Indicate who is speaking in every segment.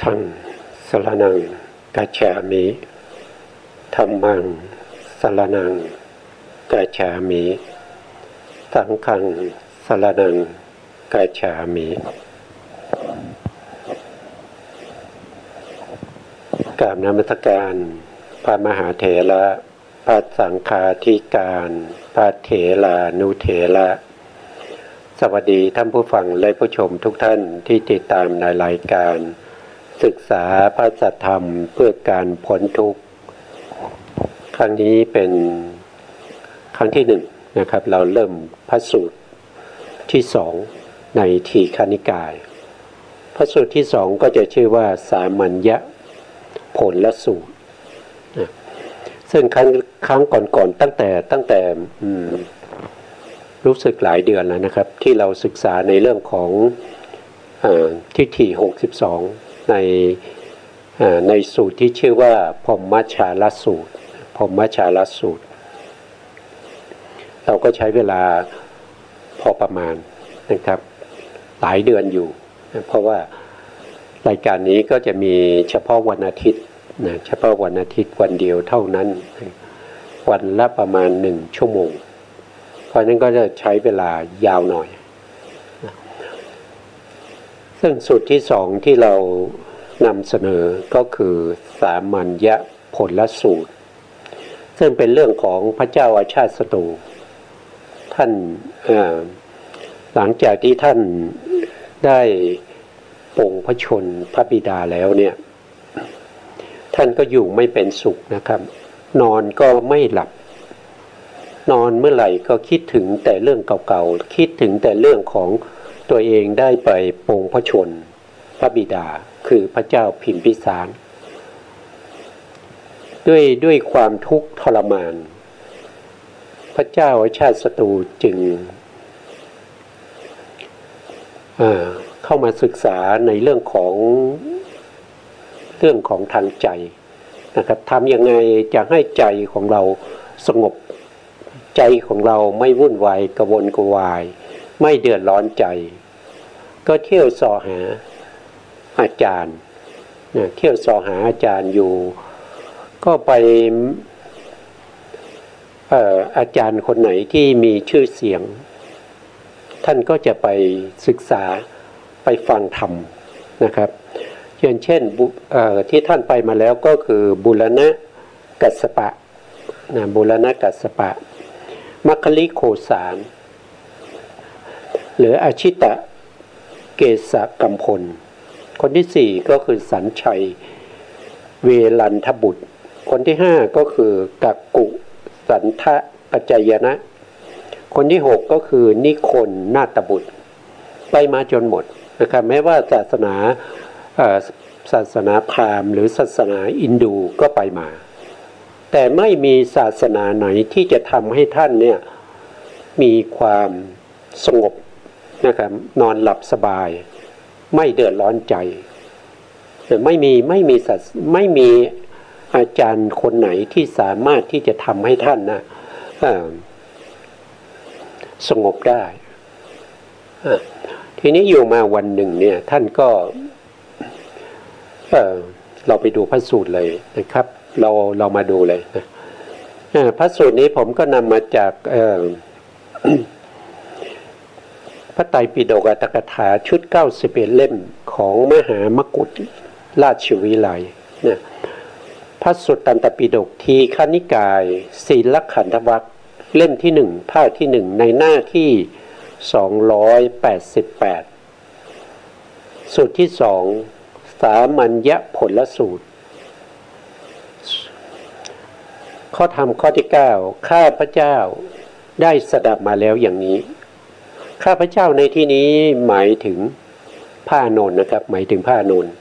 Speaker 1: ธังสรณังกัจฉามิธัมมังสรณังกัจฉามิสังฆังสรณังกัจฉามิกราบนมัสการพระมหาเถระพระสังฆาธิการพระเถรานุเถระสวัสดีท่านผู้ฟังและผู้ชมทุกท่านที่ติดตามในรายการศึกษาพระสัทธรรมเพื่อการพ้นทุกข์ครั้งนี้เป็นครั้งที่หนึ่งนะครับเราเริ่มพระสูตรที่สองในทีฆนิกายพระสูตรที่สองก็จะชื่อว่าสามัญญผลละสูตรซึ่งครั้งก่อนๆตั้งแต่รู้สึกหลายเดือนแล้วนะครับที่เราศึกษาในเรื่องของทิฏฐิ62ในสูตรที่ชื่อว่าพรหมชาลสูตรพรหมชาลสูตรเราก็ใช้เวลาพอประมาณนะครับหลายเดือนอยู่เพราะว่ารายการนี้ก็จะมีเฉพาะวันอาทิตย์นะเฉพาะวันอาทิตย์วันเดียวเท่านั้นวันละประมาณ1 ชั่วโมงเพราะนั้นก็จะใช้เวลายาวหน่อยซึ่งสูตรที่สองที่เรานำเสนอก็คือสามัญญผลละสูตรซึ่งเป็นเรื่องของพระเจ้าอาชาติศัตรูท่านหลังจากที่ท่านได้ปลงพระชนพระบิดาแล้วเนี่ยท่านก็อยู่ไม่เป็นสุขนะครับนอนก็ไม่หลับนอนเมื่อไหร่ก็คิดถึงแต่เรื่องเก่าๆคิดถึงแต่เรื่องของตัวเองได้ไปปลงพระชนพระบิดาคือพระเจ้าพิมพิสารด้วยความทุกข์ทรมานพระเจ้าอาชาติศัตรูจึงเข้ามาศึกษาในเรื่องของทางใจนะครับทำยังไงจะให้ใจของเราสงบใจของเราไม่วุ่นวายกระวนกระวายไม่เดือดร้อนใจก็เที่ยวส่อหาอาจารย์เที่ยวส่อหาอาจารย์อยู่ก็ไปอาจารย์คนไหนที่มีชื่อเสียงท่านก็จะไปศึกษาไปฟังธรรมนะครับอย่างเช่นที่ท่านไปมาแล้วก็คือบุรณกัสสปะบุรณกัสสปะมัคคิโคสารหรืออาชิตะเกษกัมพลคนที่สี่ก็คือสัญชัยเวลันทบุตรคนที่ห้าก็คือกักกุสันทะปัจจยนะคนที่หกก็คือนิคลนาตบุตรไปมาจนหมดนะครับแม้ว่าศาสนาพราหมณ์หรือศาสนาอินดูก็ไปมาแต่ไม่มีศาสนาไหนที่จะทำให้ท่านเนี่ยมีความสงบนะครับนอนหลับสบายไม่เดือดร้อนใจไม่มีอาจารย์คนไหนที่สามารถที่จะทำให้ท่านนะสงบได้ทีนี้อยู่มาวันหนึ่งเนี่ยท่านก็เราไปดูพระสูตรเลยนะครับเรามาดูเลยนะพระสูตรนี้ผมก็นำมาจากพระไตรปิฎกอัตถกถาชุด91เล่มของมหามกุฏราชวิไลนะพระสุตตันตปิฎกทีฆนิกายศีลขันธวรรคเล่มที่1ภาคที่1ในหน้าที่288สูตรที่2สามัญญผลสูตรข้อธรรมข้อที่9ข้าพเจ้าได้สดับมาแล้วอย่างนี้ข้าพเจ้าในที่นี้หมายถึงพระอานนท์นะครับหมายถึงพระอานนท์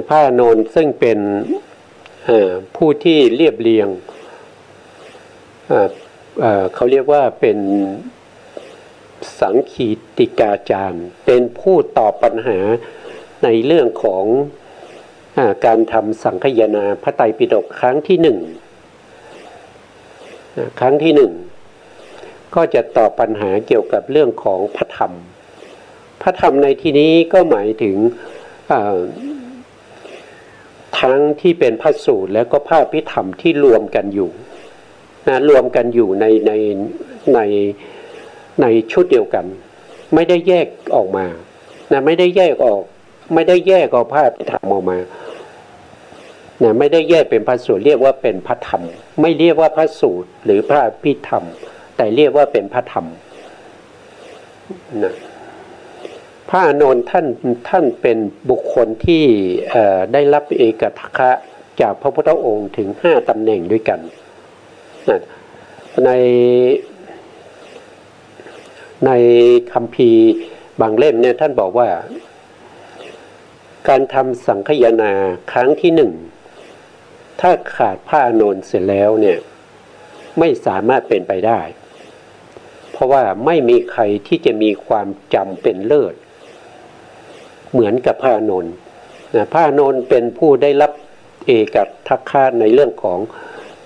Speaker 1: พระอานนท์ซึ่งเป็นผู้ที่เรียบเรียงเขาเรียกว่าเป็นสังคีติกาจารย์เป็นผู้ตอบปัญหาในเรื่องของการทำสังคายนาพระไตรปิฎกครั้งที่1ครั้งที่1ก็จะตอบปัญหาเกี่ยวกับเรื่องของพระธรรมในที่นี้ก็หมายถึง ทั้งที่เป็นพระสูตรแล้วก็พระอภิธรรมที่รวมกันอยู่นะรวมกันอยู่ในชุดเดียวกันไม่ได้แยกออกมานะไม่ได้แยกออกพระอภิธรรมออกมานะไม่ได้แยกเป็นพระสูตรเรียกว่าเป็นพระธรรมไม่เรียกว่าพระสูตรหรือพระอภิธรรมแต่เรียกว่าเป็นพระธรรมนะพระอานนท์ท่านเป็นบุคคลที่ได้รับเอกทัคคะจากพระพุทธองค์ถึง5ตำแหน่งด้วยกันนะในคัมภีร์บางเล่มเนี่ยท่านบอกว่าการทำสังคายนาครั้งที่1ถ้าขาดพระอานนท์เสร็จแล้วเนี่ยไม่สามารถเป็นไปได้เพราะว่าไม่มีใครที่จะมีความจำเป็นเลิศเหมือนกับพระอานนท์นะพระอานนท์เป็นผู้ได้รับเอกทัคคะในเรื่องของ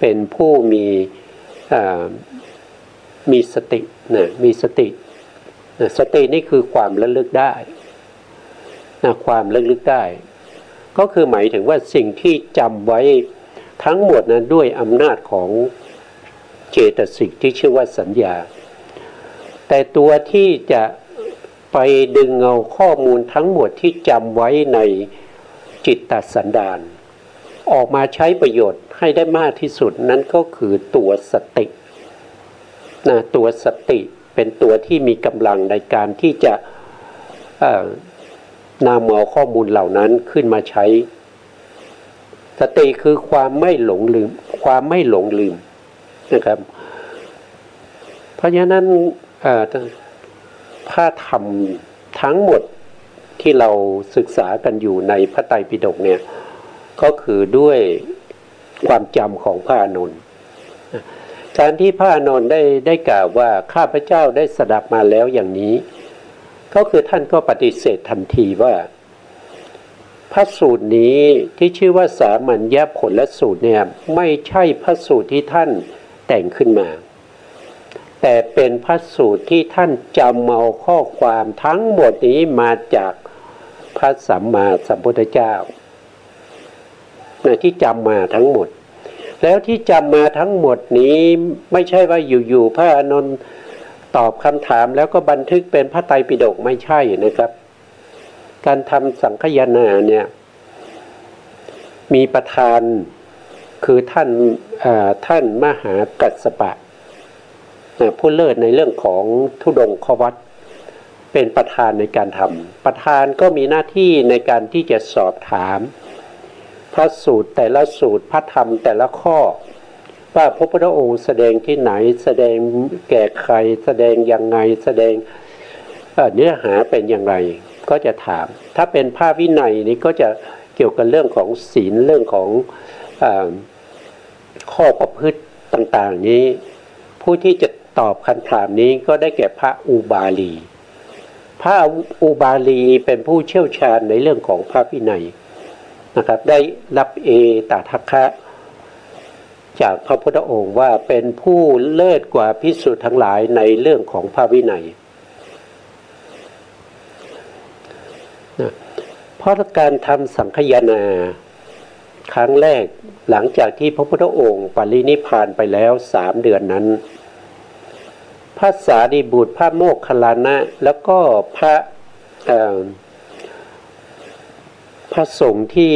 Speaker 1: เป็นผู้มีสตินะมีสตินะสตินี่คือความระลึกได้นะความระลึกได้ก็คือหมายถึงว่าสิ่งที่จำไว้ทั้งหมดนะด้วยอำนาจของเจตสิกที่ชื่อว่าสัญญาแต่ตัวที่จะไปดึงเอาข้อมูลทั้งหมดที่จำไว้ในจิตตสันดานออกมาใช้ประโยชน์ให้ได้มากที่สุดนั่นก็คือตัวสตินะตัวสติเป็นตัวที่มีกำลังในการที่จะนำเอาข้อมูลเหล่านั้นขึ้นมาใช้สติคือความไม่หลงลืมนะครับเพราะฉะนั้นพระธรรมทั้งหมดที่เราศึกษากันอยู่ในพระไตรปิฎกเนี่ยก็คือด้วยความจำของพระอานนท์การที่พระอานนท์ได้กล่าวว่าข้าพเจ้าได้สดับมาแล้วอย่างนี้ก็คือท่านก็ปฏิเสธทันทีว่าพระสูตรนี้ที่ชื่อว่าสามัญญผลสูตรเนี่ยไม่ใช่พระสูตรที่ท่านแต่งขึ้นมาแต่เป็นพระสูตรที่ท่านจำเอาข้อความทั้งหมดนี้มาจากพระสัมมาสัมพุทธเจ้าที่จำมาทั้งหมดแล้วที่จำมาทั้งหมดนี้ไม่ใช่ว่าอยู่ๆพระอานนท์ตอบคำถามแล้วก็บันทึกเป็นพระไตรปิฎกไม่ใช่นะครับการทำสังคายนาเนี่ยมีประธานคือท่านมหากัสสปะผู้เลิศในเรื่องของธุดงควัตรเป็นประธานในการทำประธานก็มีหน้าที่ในการที่จะสอบถามพระสูตรแต่ละสูตรพระธรรมแต่ละข้อว่าพระพุทธองค์แสดงที่ไหนแสดงแก่ใครแสดงยังไงแสดงเนื้อหาเป็นอย่างไรก็จะถามถ้าเป็นพระวินัยนี้ก็จะเกี่ยวกับเรื่องของศีลเรื่องของข้อประพฤติต่างๆนี้ผู้ที่จะตอบคำถามนี้ก็ได้แก่พระอุบาลีพระอุบาลีเป็นผู้เชี่ยวชาญในเรื่องของพระวินัยนะครับได้รับเอตทัคคะจากพระพุทธองค์ว่าเป็นผู้เลิศกว่าภิกษุทั้งหลายในเรื่องของพระวินัยนะเพราะการทำสังคายนาครั้งแรกหลังจากที่พระพุทธองค์ปรินิพพานไปแล้ว3 เดือนนั้นพระสารีบุตรพระโมคคัลลานะแล้วก็พระสงฆ์ที่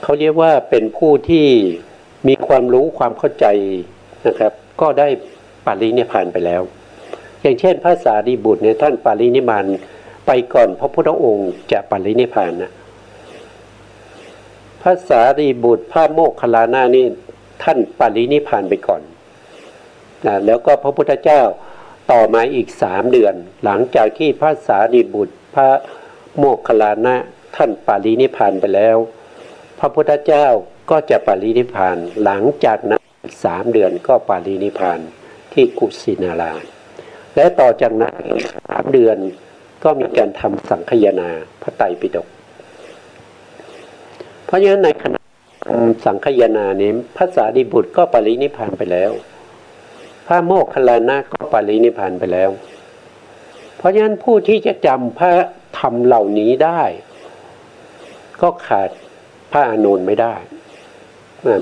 Speaker 1: เขาเรียกว่าเป็นผู้ที่มีความรู้ความเข้าใจนะครับก็ได้ปรินิพพานไปแล้วอย่างเช่นพระสารีบุตรเนี่ยท่านปรินิพพานไปก่อนพระพุทธองค์จะปรินิพพานนะพระสารีบุตรพระโมคคัลลานะนี่ท่านปรินิพพานไปก่อนนะแล้วก็พระพุทธเจ้าต่อมาอีก3 เดือนหลังจากที่พระสารีบุตรพระโมคคัลลานะท่านปรินิพพานไปแล้วพระพุทธเจ้าก็จะปรินิพพานหลังจากนั้น3 เดือนก็ปรินิพพานที่กุสินาราและต่อจากนั้น3 เดือนก็มีการทำสังคายนาพระไตรปิฎกเพราะฉะนั้นในขณะสังคายนานี้พระสารีบุตรก็ปรินิพพานไปแล้วพระโมคคัลลานะก็ปรินิพพานไปแล้วเพราะฉะนั้นผู้ที่จะจำพระธรรมเหล่านี้ได้ ก็ขาดพระอานนท์ไม่ได้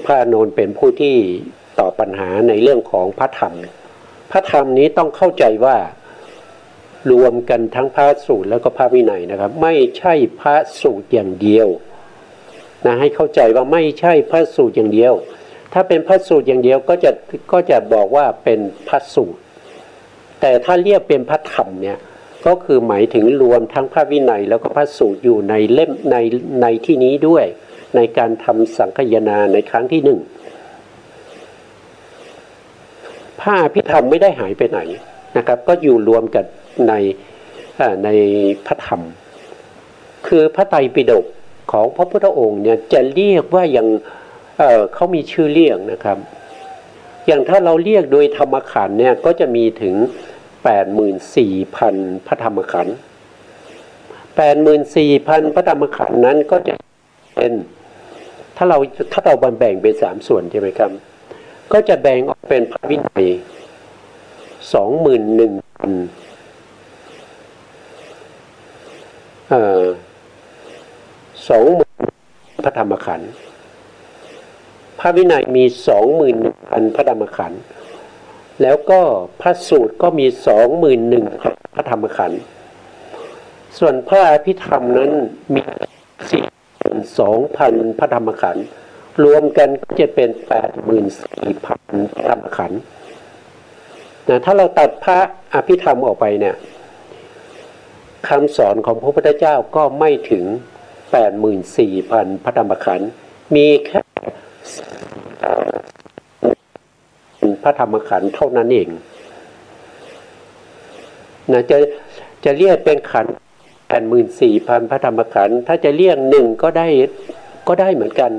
Speaker 1: พระอานนท์เป็นผู้ที่ตอบปัญหาในเรื่องของพระธรรมพระธรรมนี้ต้องเข้าใจว่ารวมกันทั้งพระสูตรแล้วก็พระวินัยนะครับไม่ใช่พระสูตรอย่างเดียวนะให้เข้าใจว่าไม่ใช่พระสูตรอย่างเดียวถ้าเป็นพระสูตรอย่างเดียวก็จะบอกว่าเป็นพระสูตรแต่ถ้าเรียกเป็นพระธรรมเนี่ยก็คือหมายถึงรวมทั้งพระวินัยแล้วก็พระสูตรอยู่ในเล่มในที่นี้ด้วยในการทำสังคายนาในครั้งที่หนึ่งพระอภิธรรมไม่ได้หายไปไหนนะครับก็อยู่รวมกันในพระธรรมคือพระไตรปิฎกของพระพุทธองค์เนี่ยจะเรียกว่าอย่างเขามีชื่อเรียกนะครับอย่างถ้าเราเรียกโดยธรรมขันธ์เนี่ยก็จะมีถึง 84,000 พระธรรมขันธ์ 84,000 พระธรรมขันธ์นั้นก็จะเป็นถ้าเราแบ่งเป็น3ส่วนใช่ไหมครับก็จะแบ่งออกเป็นพระวินัย 21,000 20,000 พระธรรมขันธ์พระวินัยมี 21,000 พระธรรมขันธ์แล้วก็พระสูตรก็มี 21,000 พระธรรมขันธ์ส่วนพระอภิธรรมนั้นมี 42,000 พระธรรมขันธ์รวมกันก็จะเป็น 84,000 พระธรรมขันธ์นะถ้าเราตัดพระอภิธรรมออกไปเนี่ยคำสอนของพระพุทธเจ้าก็ไม่ถึง 84,000 พระธรรมขันธ์มีแค่พระธรรมขันธ์เท่านั้นเองนะจะเรียกเป็นขันธ์ 84,000 พระธรรมขันธ์ถ้าจะเรียกหนึ่งก็ได้เหมือนกัน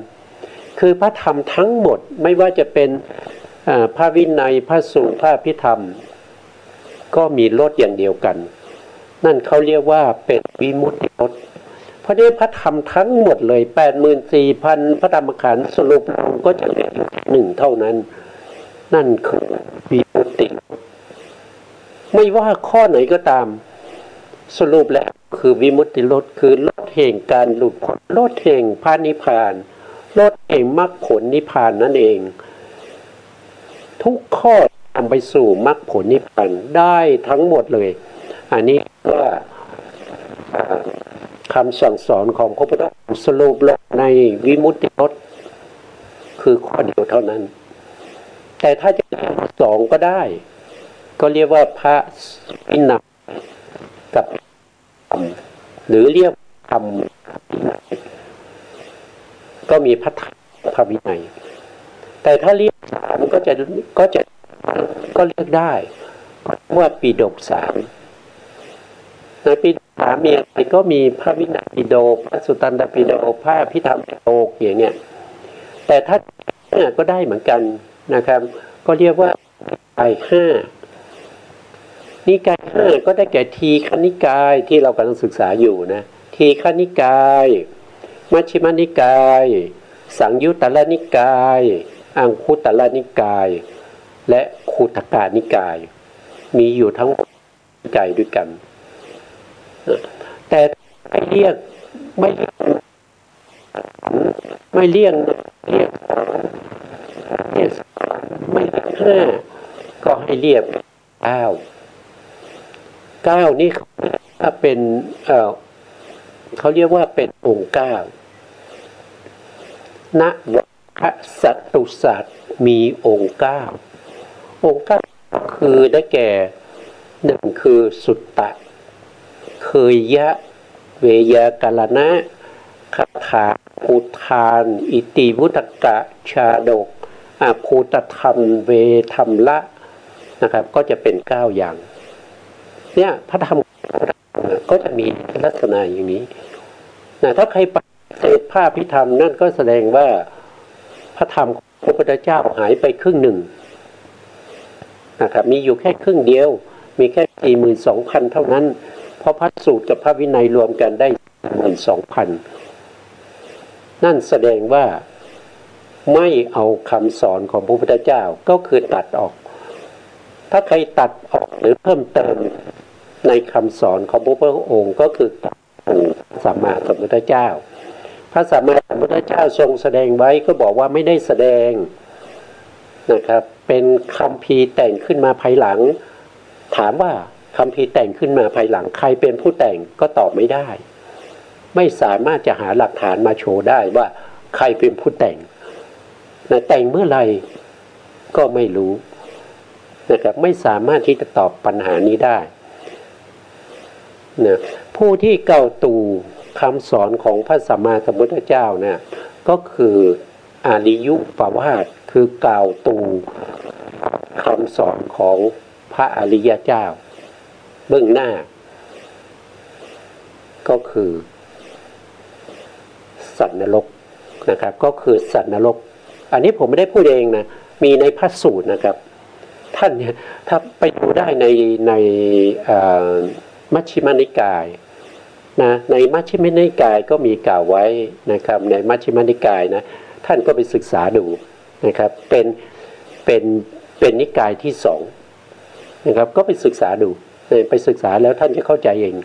Speaker 1: คือพระธรรมทั้งหมดไม่ว่าจะเป็นพระวินัยพระสูตรพระอภิธรรมก็มีรสอย่างเดียวกันนั่นเขาเรียกว่าเป็นวิมุตติรสเพราะนี้พระธรรมทั้งหมดเลย 84,000 พระธรรมขันธ์สรุปลงก็จะเหลืออยู่หนึ่งเท่านั้นนั่นคือวิมุตติไม่ว่าข้อไหนก็ตามสรุปแล้วคือวิมุตติรสคือรสแห่งการหลุดพ้นรสแห่งพระนิพพานรสแห่งมรรคผลนิพพานนั่นเองทุกข้อนำไปสู่มรรคผลนิพพานได้ทั้งหมดเลยอันนี้ว่าคำสั่งสอนของพระพุทธองค์สรุปลงในวิมุตติรสคือข้อเดียวเท่านั้นแต่ถ้าจะสองก็ได้ก็เรียกว่าพระวินัยกับธรรมหรือเรียกธรรมก็มีพระธรรมพระวินัยแต่ถ้าเรียกสามก็เรียกได้ว่าปิฎกสามในปิฎกสามมีอะไรก็มีพระวินัยปิฎกพระสุตตันตปิฎกพระอภิธรรมปิฎกอย่างเนี้ยแต่ถ้าก็ได้เหมือนกันนะครับก็เรียกว่านิกาย5นิกาย5ก็ได้แก่ทีฆนิกายที่เรากำลังศึกษาอยู่นะทีฆนิกายมัชฌิมนิกายสังยุตตรนิกายอังคุตตรนิกายและคูตกานิกายมีอยู่ทั้งนิกายด้วยกันแต่ไม่เรียกไม่เรียก5ก็ให้เรียก9นี่ถ้าเป็นเขาเรียกว่าเป็นองค์9ณวัฏสัตตุสัตว์มีองค์9องค์9คือได้แก่1คือสุตตะเคยยะเวยากาลนะคาถาภูทานอิติวุตกะชาดกภูตธรรมเวธรรมละนะครับก็จะเป็น9อย่างเนี่ยพระธรรมก็จะมีลักษณะอย่างนี้นะถ้าใครปฏิเสธพระอภิธรรมนั่นก็แสดงว่าพระธรรมของพระพุทธเจ้าหายไปครึ่งหนึ่งนะครับมีอยู่แค่ครึ่งเดียวมีแค่ 42,000 เท่านั้นเพราะพระสูตรกับพระวินัยรวมกันได้ 12,000 นั่นแสดงว่าไม่เอาคำสอนของพระพุทธเจ้าก็คือตัดออกถ้าใครตัดออกหรือเพิ่มเติมในคำสอนของพระพุทธองค์ก็คือสัมมาสัมพุทธเจ้าพ พระสัมมาสัมพุทธเจ้าทรงแสดงไว้ก็บอกว่าไม่ได้แสดงนะครับเป็นคัมภีร์แต่งขึ้นมาภายหลังถามว่าคัมภีร์แต่งขึ้นมาภายหลังใครเป็นผู้แต่งก็ตอบไม่ได้ไม่สามารถจะหาหลักฐานมาโชว์ได้ว่าใครเป็นผู้แต่งนะแต่งเมื่อไหร่ก็ไม่รู้นะครับไม่สามารถที่จะตอบปัญหานี้ได้นะผู้ที่เก่าตู่คำสอนของพระสัมมาสัมพุทธเจ้านะก็คืออาริยุปวาทคือกล่าวตู่คำสอนของพระอริยเจ้าเบื้องหน้าก็คือสัตว์นรกนะครับก็คือสัตว์นรกอันนี้ผมไม่ได้พูดเองนะมีในพระสูตรนะครับท่านเนี่ยถ้าไปดูได้ในมัชฌิมนิกายนะในมัชฌิมนิกายก็มีกล่าวไว้นะครับในมัชฌิมนิกายนะท่านก็ไปศึกษาดูนะครับเป็นนิกายที่สองนะครับก็ไปศึกษาดูไปศึกษาแล้วท่านจะเข้าใจเอง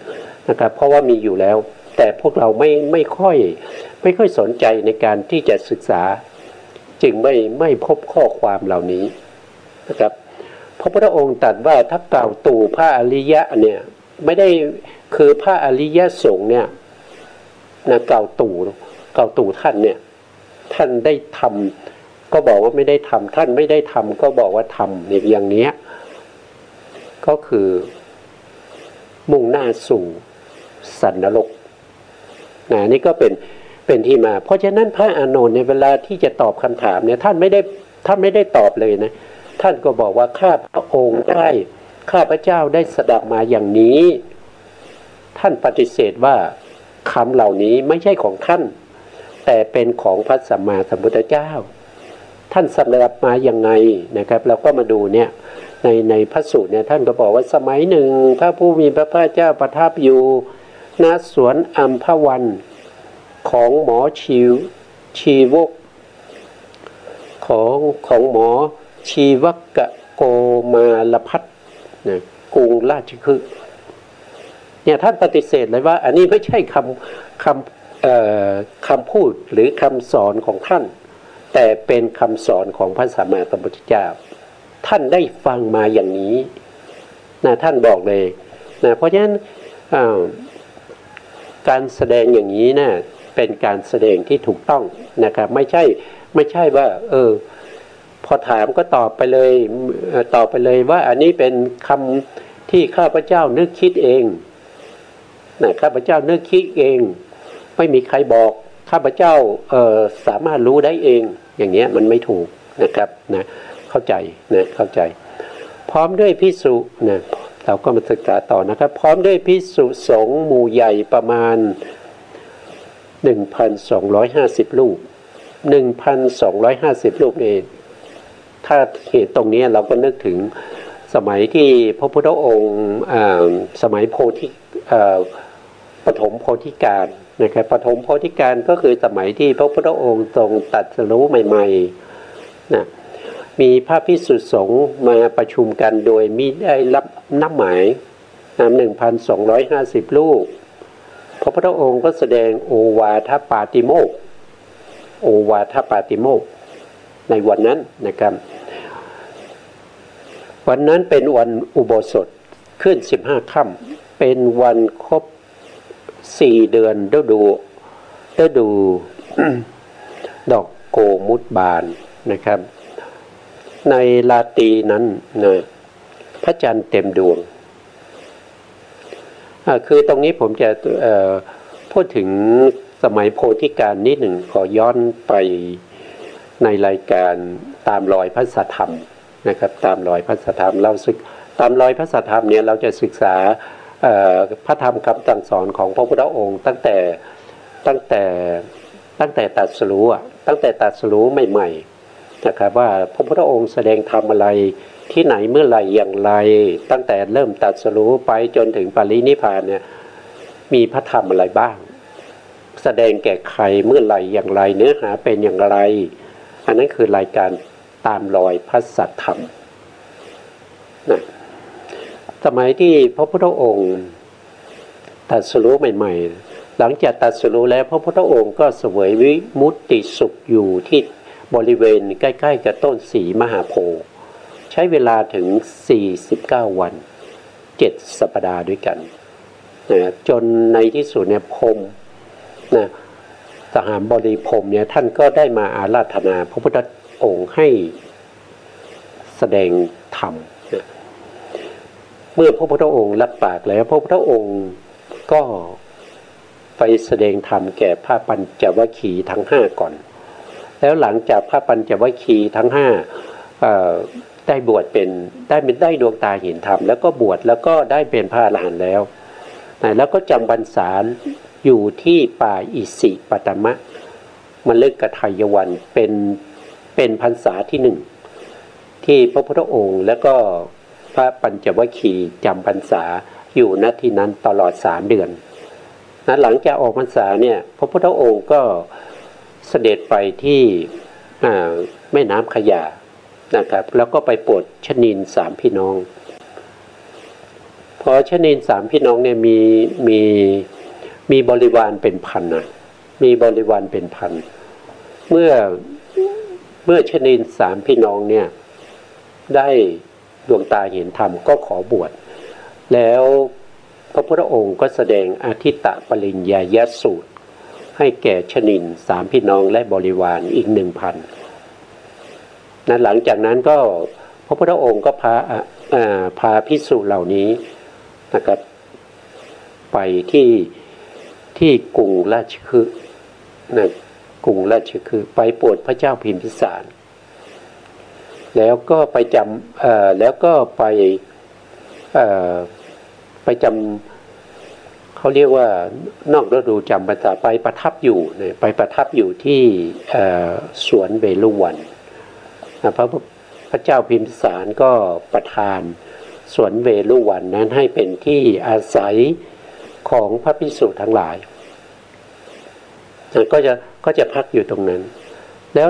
Speaker 1: นะครับเพราะว่ามีอยู่แล้วแต่พวกเราไม่ค่อยสนใจในการที่จะศึกษาจึงไม่พบข้อความเหล่านี้นะครับพระพุทธองค์ตรัสว่าถ้ากล่าวตู่พระอริยะเนี่ยไม่ได้คือพระอริยสงฆ์เนี่ยนะกล่าวตู่ท่านเนี่ยท่านได้ทำก็บอกว่าไม่ได้ทำท่านไม่ได้ทำก็บอกว่าทำเนี่ยอย่างนี้ก็คือมุ่งหน้าสู่สันนรกนี่ก็เป็นที่มาเพราะฉะนั้นพระอานนท์ในเวลาที่จะตอบคำถามเนี่ยท่านไม่ได้ตอบเลยนะท่านก็บอกว่าข้าพระองค์ได้ข้าพระเจ้าได้สดับมาอย่างนี้ท่านปฏิเสธว่าคำเหล่านี้ไม่ใช่ของท่านแต่เป็นของพระสัมมาสัมพุทธเจ้าท่านสดับมาอย่างไงนะครับเราก็มาดูเนี่ยในพระสูตรเนี่ยท่านก็บอกว่าสมัยหนึ่งพระผู้มีพระภาคเจ้าประทับอยู่ณสวนอัมพวันของหมอชีวกของหมอชีวกโกมาลพัฒน์กรุงราชคฤห์เนี่ยท่านปฏิเสธเลยว่าอันนี้ไม่ใช่คำพูดหรือคำสอนของท่านแต่เป็นคำสอนของพระสัมมาสัมพุทธเจ้าท่านได้ฟังมาอย่างนี้นะท่านบอกเลยนะเพราะฉะนั้นการแสดงอย่างนี้นะเป็นการแสดงที่ถูกต้องนะครับไม่ใช่ว่าพอถามก็ตอบไปเลยว่าอันนี้เป็นคำที่ข้าพเจ้านึกคิดเองนะข้าพเจ้านึกคิดเองไม่มีใครบอกข้าพเจ้าสามารถรู้ได้เองอย่างเงี้ยมันไม่ถูกนะครับนะเข้าใจพร้อมด้วยภิกษุนะเราก็มาศึกษาต่อนะครับพร้อมด้วยภิกษุสงฆ์หมู่ใหญ่ประมาณ 1,250 รูป 1,250 รูปเองถ้าเห็นตรงนี้เราก็นึกถึงสมัยที่พระพุทธองค์สมัยปฐมโพธิการนะครับปฐมโพธิการก็คือสมัยที่พระพุทธองค์ทรงตรัสรู้ใหม่ๆนะมีพระภิกษุสงฆ์มาประชุมกันโดยมิได้รับนัดหมาย1,250 รูปพระพุทธองค์ก็แสดงโอวาทปาติโมกข์ในวันนั้นนะครับวันนั้นเป็นวันอุโบสถขึ้น15 ค่ำเป็นวันครบ4 เดือนฤดู ดอกโกมุตบานนะครับในราตรีนั้นนะพระจันทร์เต็มดวงคือตรงนี้ผมจะพูดถึงสมัยโพธิการนิดหนึ่งขอย้อนไปในรายการตามรอยพระสัทธรรมนะครับตามรอยพระสัทธรรมตามรอยพระสัทธรรมเนี่ยเราจะศึกษาพระธรรมคำสั่งสอนของพระพุทธองค์ตั้งแต่ตรัสรู้ใหม่ๆนะครับว่าพระพุทธองค์แสดงธรรมอะไรที่ไหนเมื่อไหร่อย่างไรตั้งแต่เริ่มตรัสรู้ไปจนถึงปรินิพพานเนี่ยมีพระธรรมอะไรบ้างแสดงแก่ใครเมื่อไหร่อย่างไรเนื้อหาเป็นอย่างไรอันนั้นคือรายการตามรอยพระสัทธรรมนะสมัยที่พระพุทธองค์ตรัสรู้ใหม่ๆ หลังจากตรัสรู้แล้วพระพุทธองค์ก็เสวยวิมุตติสุขอยู่ที่บริเวณใกล้ๆกับต้นสีมหาโพธิ์ใช้เวลาถึง49 วัน7 สัปดาห์ด้วยกันนะจนในที่สุดเนี่ยพรหมนะสหบดีพรหมเนี่ยท่านก็ได้มาอาราธนาพระพุทธองค์ให้แสดงธรรมนะเมื่อพระพุทธองค์รับปากแล้วพระพุทธองค์ก็ไปแสดงธรรมแก่พระปัญจวัคคีย์ทั้ง5ก่อนแล้วหลังจากพระปัญจวัคคีย์ทั้ง5ได้บวชได้ดวงตาเห็นธรรมแล้วก็บวชแล้วก็ได้เป็นพระอรหันต์แล้วแล้วก็จำพรรษาอยู่ที่ป่าอิสิปตมะมฤคทายวันเป็นพรรษาที่1ที่พระพุทธองค์แล้วก็พระปัญจวัคคีย์จำพรรษาอยู่ณที่นั้นตลอด3 เดือนหลังจากออกพรรษาเนี่ยพระพุทธองค์ก็เสด็จไปที่แม่น้ำขยานะครับแล้วก็ไปโปรดชนิน3 พี่น้องพอชนิน3 พี่น้องเนี่ยมีบริวารเป็นพันนะมีบริวารเป็นพันเมื่อชนิน3 พี่น้องเนี่ยได้ดวงตาเห็นธรรมก็ขอบวชแล้วพระพุทธองค์ก็แสดงอทิตตปริญญายสูตรให้แก่ชนิน3 พี่น้องและบริวารอีก 1,000 หลังจากนั้นก็พระพุทธองค์ก็พาภิกษุเหล่านี้นะครับไปที่กรุงราชคฤห์กรุงราชคฤห์ไปโปรดพระเจ้าพิมพิสารแล้วก็ไปจำเขาเรียกว่านอกฤดูจำพรรษาไปประทับอยู่ที่สวนเวฬุวันพระเจ้าพิมพิสารก็ประทานสวนเวฬุวันนั้นให้เป็นที่อาศัยของพระภิกษุทั้งหลายก็จะพักอยู่ตรงนั้นแล้ว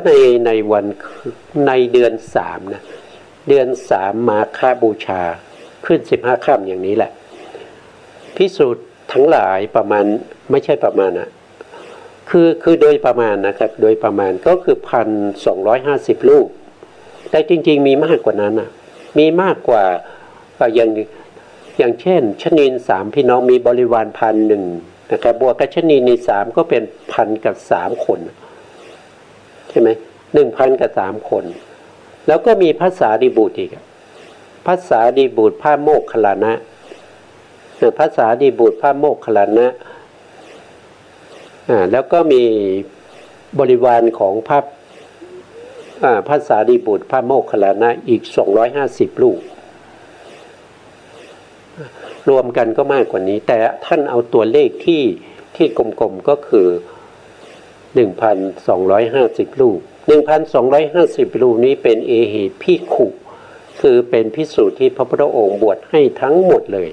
Speaker 1: ในเดือน3นะเดือน3มาฆบูชาขึ้น15 ค่ำอย่างนี้แหละภิกษุทั้งหลายประมาณไม่ใช่ประมาณนะคือโดยประมาณนะครับโดยประมาณก็คือ1,250 รูปแต่จริงๆมีมากกว่านั้นนะมีมากกว่าอย่างเช่นชนิน3 พี่น้องมีบริวาร1,000นะครับบวกกับชนินใน3ก็เป็น1,000 กับ3 คนใช่ไหม1,000 กับ 3 คนแล้วก็มีพระสารีบุตรอีกพระสารีบุตรพระโมคคัลลานะพระสารีบุตรพระโมคคัลลานะแล้วก็มีบริวารของพระสารีบุตรพระโมคคัลลานะอีก250 รูปรวมกันก็มากกว่านี้แต่ท่านเอาตัวเลขที่กลมๆก็คือ 1,250 รูป 1,250 รูปนี้เป็นเอหิภิกขุคือเป็นภิกษุที่พระพุทธองค์บวชให้ทั้งหมดเลย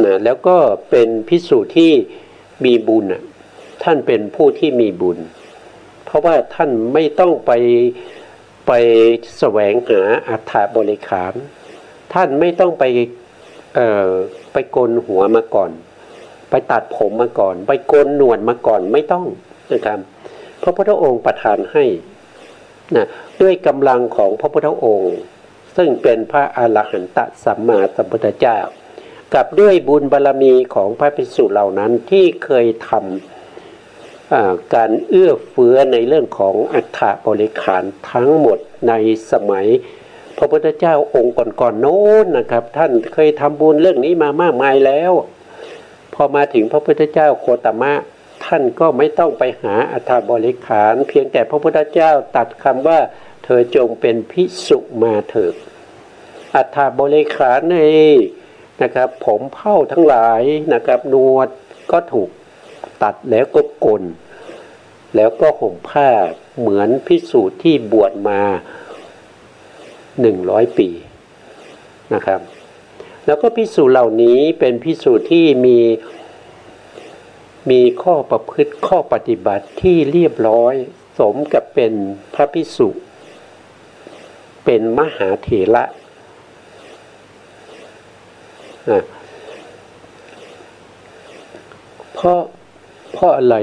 Speaker 1: นะแล้วก็เป็นภิกษุที่มีบุญท่านเป็นผู้ที่มีบุญเพราะว่าท่านไม่ต้องไปแสวงหาอัฏฐบริขารท่านไม่ต้องไปโกนหัวมาก่อนไปตัดผมมาก่อนไปโกนหนวดมาก่อนไม่ต้องนะครับพระพุทธองค์ประทานให้นะด้วยกำลังของพระพุทธองค์ซึ่งเป็นพระอรหันตสัมมาสัมพุทธเจ้ากับด้วยบุญบารมีของพระภิกษุเหล่านั้นที่เคยทำการเอื้อเฟื้อในเรื่องของอัฏฐบริขารทั้งหมดในสมัยพระพุทธเจ้าองค์ก่อนๆโน้นนะครับท่านเคยทำบุญเรื่องนี้มามากมายแล้วพอมาถึงพระพุทธเจ้าโคตมะท่านก็ไม่ต้องไปหาอัฏฐบริขารเพียงแต่พระพุทธเจ้าตัดคำว่าเธอจงเป็นภิกษุมาเถิดอัฏฐบริขารนี่นะครับผมเผ้าทั้งหลายนะครับนวดก็ถูกตัดแล้วก็โกนแล้วก็ห่มผ้าเหมือนภิกษุที่บวชมา100 ปีนะครับแล้วก็ภิกษุเหล่านี้เป็นภิกษุที่มีข้อประพฤติข้อปฏิบัติที่เรียบร้อยสมกับเป็นพระภิกษุเป็นมหาเถระ เพราะอะไร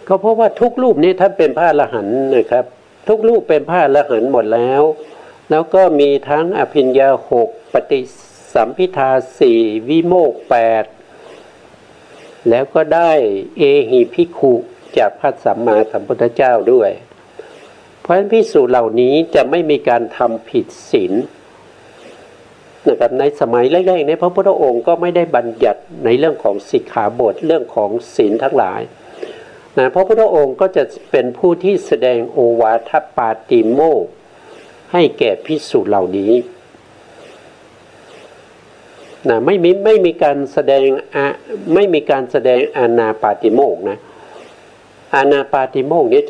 Speaker 1: ก็เพราะว่าทุกรูปนี้ท่านเป็นพระอรหันต์นะครับทุกรูปเป็นพระอรหันต์หมดแล้วก็มีทั้งอภิญญา6ปฏิสัมภิทา4วิโมกข์8แล้วก็ได้เอหิภิกขุจากพระสัมมาสัมพุทธเจ้าด้วยเพราะฉะนั้นภิกษุเหล่านี้จะไม่มีการทำผิดศีลนะครับในสมัยแรกๆในพระพุทธองค์ก็ไม่ได้บัญญัติในเรื่องของสิกขาบทเรื่องของศีลทั้งหลายนะพระพุทธองค์ก็จะเป็นผู้ที่แสดงโอวาทปาติโมกข์ให้แก่ภิกษุเหล่านี้นะไม่มีการแสดงอานาปาติโมกข์นะอานาปาติโมกข์นี้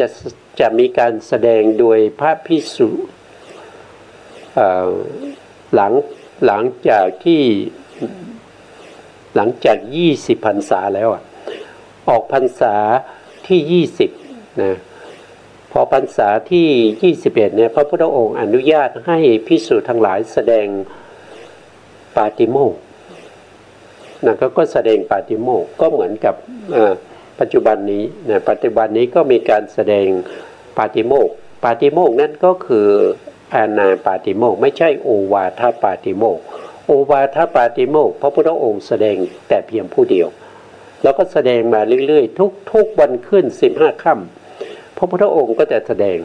Speaker 1: จะมีการแสดงโดยพระภิกษุหลังจาก20 พรรษาแล้วออกพรรษาที่20นะพอพรรษาที่21เนี่ยพระพุทธองค์อนุญาตให้ภิกษุทั้งหลายแสดงปาติโมกข์นะก็แสดงปาติโมกข์ก็เหมือนกับปัจจุบันนี้นะปัจจุบันนี้ก็มีการแสดงปาติโมกข์นั่นก็คืออานาปาติโมกข์ไม่ใช่โอวาทปาติโมกข์โอวาทปาติโมกข์พระพุทธองค์แสดงแต่เพียงผู้เดียวแล้วก็แสดงมาเรื่อยๆทุกวันขึ้น15 ค่ำพระพุทธองค์ก็จะแสดง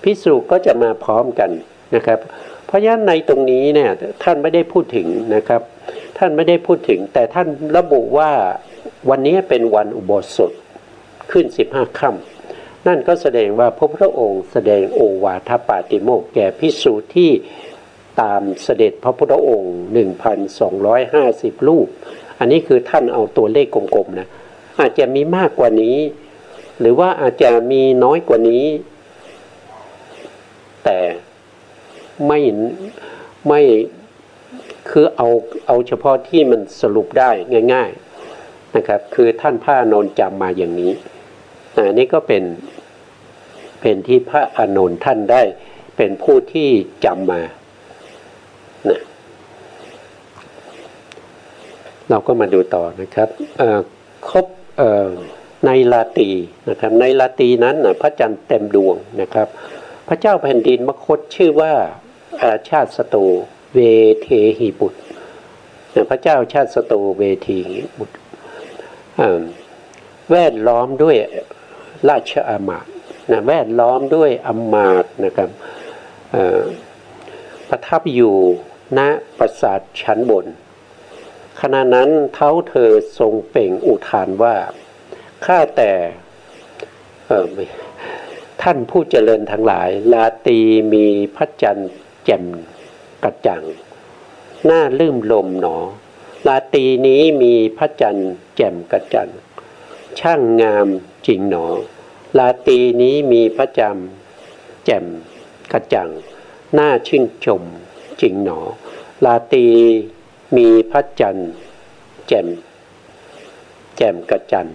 Speaker 1: ภิกษุก็จะมาพร้อมกันนะครับเพราะฉะนั้นในตรงนี้เนี่ยท่านไม่ได้พูดถึงนะครับท่านไม่ได้พูดถึงแต่ท่านระบุว่าวันนี้เป็นวันอุโบสถขึ้น15 ค่ำนั่นก็แสดงว่าพระพุทธองค์แสดงโอวาทปาติโมกข์แก่ภิกษุที่ตามเสด็จพระพุทธองค์ 1,250 รูปอันนี้คือท่านเอาตัวเลขกลมๆนะอาจจะมีมากกว่านี้หรือว่าอาจจะมีน้อยกว่านี้แต่ไม่คือเอาเฉพาะที่มันสรุปได้ง่ายๆนะครับคือท่านพระอานนท์จำมาอย่างนี้อันนี้ก็เป็นที่พระอานนท์ท่านได้เป็นผู้ที่จำมานะเราก็มาดูต่อนะครับครบในลาตรีนะครับในลาตรีนั้นนะพระจันทร์เต็มดวงนะครับพระเจ้าแผ่นดินมคธชื่อว่าชาติสโตเวเทหิบุตรพระเจ้าชาติสโตเวทีบุตรแวดล้อมด้วยราชอามาตย์นะแวดล้อมด้วยอมาตย์นะครับประทับอยู่ณปราสาทชั้นบนขณะนั้นเท้าเธอทรงเปล่งอุทานว่าข้าแต่ท่านผู้เจริญทั้งหลายลาตรีมีพระจันทร์แจ่มกระจ่างน่าลื่มลมหนอลาตรีนี้มีพระจันทร์แจ่มกระจ่างช่างงามจริงหนอลาตรีนี้มีพระจันทร์แจ่มกระจ่างน่าชื่นชมจริงหนอลาตรีมีพระจันทร์แจ่มกระจ่าง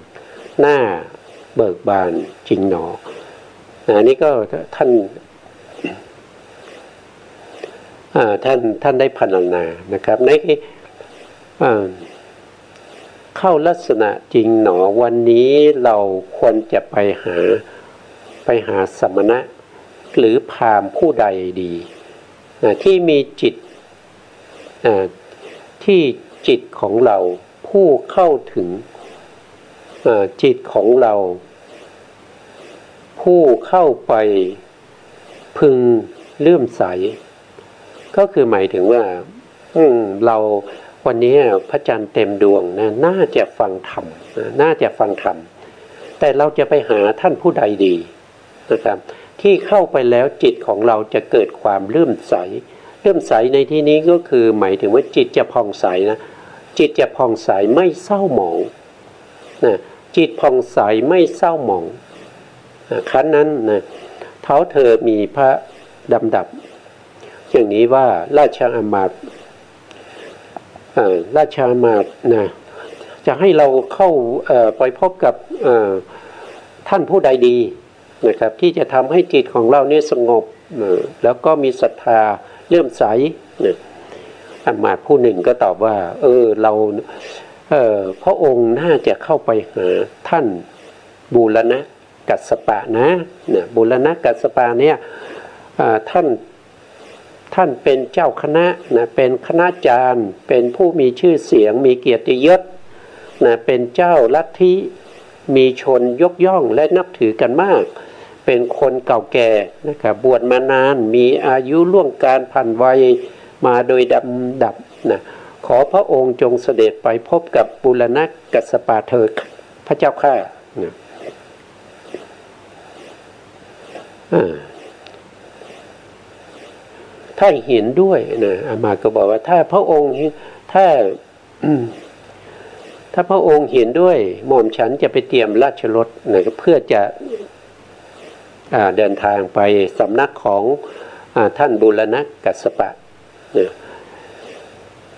Speaker 1: หน้าเบิกบานจริงหนออันนี้ก็ท่านได้พรรณนานะครับในเข้าลักษณะจริงหนอวันนี้เราควรจะไปหาสมณะหรือพราหมณ์ผู้ใดดีที่มีจิตที่จิตของเราผู้เข้าถึงจิตของเราผู้เข้าไปพึงเลื่อมใสก็คือหมายถึงว่าเราวันนี้พระจันทร์เต็มดวงนะน่าจะฟังธรรมแต่เราจะไปหาท่านผู้ใดดีนะครับที่เข้าไปแล้วจิตของเราจะเกิดความเลื่อมใสในที่นี้ก็คือหมายถึงว่าจิตจะผ่องใสนะจิตจะผ่องใสไม่เศร้าหมองนะจิตผ่องใสไม่เศร้าหมองครั้นนั้นนะเท้าเธอมีพระดำดับอย่างนี้ว่าราชอามาตย์นะจะให้เราเข้าไปพบกับท่านผู้ใดดีนะครับที่จะทำให้จิตของเราเนี่ยสงบแล้วก็มีศรัทธาเลื่อมใสอามาตย์ผู้หนึ่งก็ตอบว่าเรา พระองค์น่าจะเข้าไปหาท่านบูรณกัสสปะนะบูรณกัสสปะเนี่ยท่านเป็นเจ้าคณะนะเป็นคณาจารย์เป็นผู้มีชื่อเสียงมีเกียรติยศนะเป็นเจ้าลัทธิมีชนยกย่องและนับถือกันมากเป็นคนเก่าแก่นะครับบวชมานานมีอายุล่วงการผ่านวัยมาโดยดับนะขอพระองค์จงเสด็จไปพบกับบูรณกัสสปะเถิดพระเจ้าข้านะถ้าเห็นด้วยนะอามาก็บอกว่าถ้าพระองค์ถ้าพระองค์เห็นด้วยหม่อมฉันจะไปเตรียมราชรถนะเพื่อจะเดินทางไปสำนักของท่านบูรณกัสสปะนะ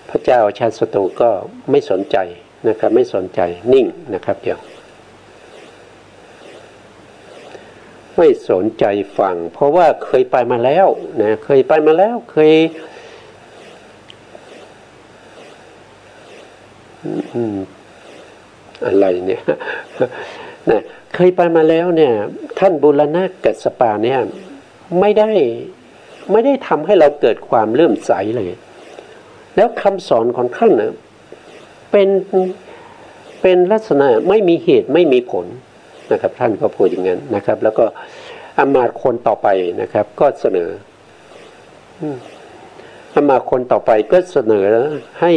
Speaker 1: พระเจ้าชาติศัตรูก็ไม่สนใจนะครับไม่สนใจนิ่งนะครับเดี๋ยวไม่สนใจฟังเพราะว่าเคยไปมาแล้วนะเคยไปมาแล้วเคยอะไรเนี่ยนะเคยไปมาแล้วเนี่ยท่านบูรณกัสสปะเนี่ยไม่ได้ทำให้เราเกิดความเลื่อมใสเลยแล้วคำสอนของท่านนะเป็นลักษณะไม่มีเหตุไม่มีผลนะครับท่านก็พูดอย่างนั้นนะครับแล้วก็อามาตย์คนต่อไปนะครับก็เสนออามาตย์คนต่อไปก็เสนอให้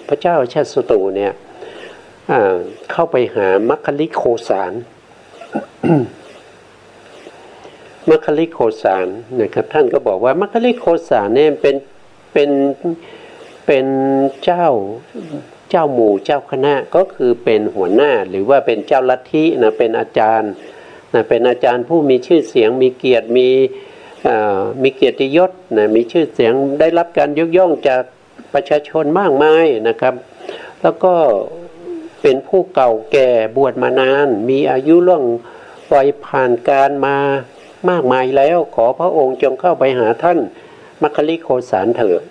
Speaker 1: พระเจ้าชาติศัตรูเนี่ยเข้าไปหามัคคิลิโคสาร มัคคิลิโคสารนะครับท่านก็บอกว่ามัคคิลิโคสารเนี่ยเป็นเจ้าหมู่เจ้าคณะก็คือเป็นหัวหน้าหรือว่าเป็นเจ้าลัทธินะเป็นอาจารย์นะเป็นอาจารย์ผู้มีชื่อเสียงมีเกียรติมีเกียรติยศนะมีชื่อเสียงได้รับการยกย่องจากประชาชนมากมายนะครับแล้วก็เป็นผู้เก่าแก่บวชมานานมีอายุล่วงวัยผ่านการมามากมายแล้วขอพระองค์จงเข้าไปหาท่านมัคคิลิโคสารเถิด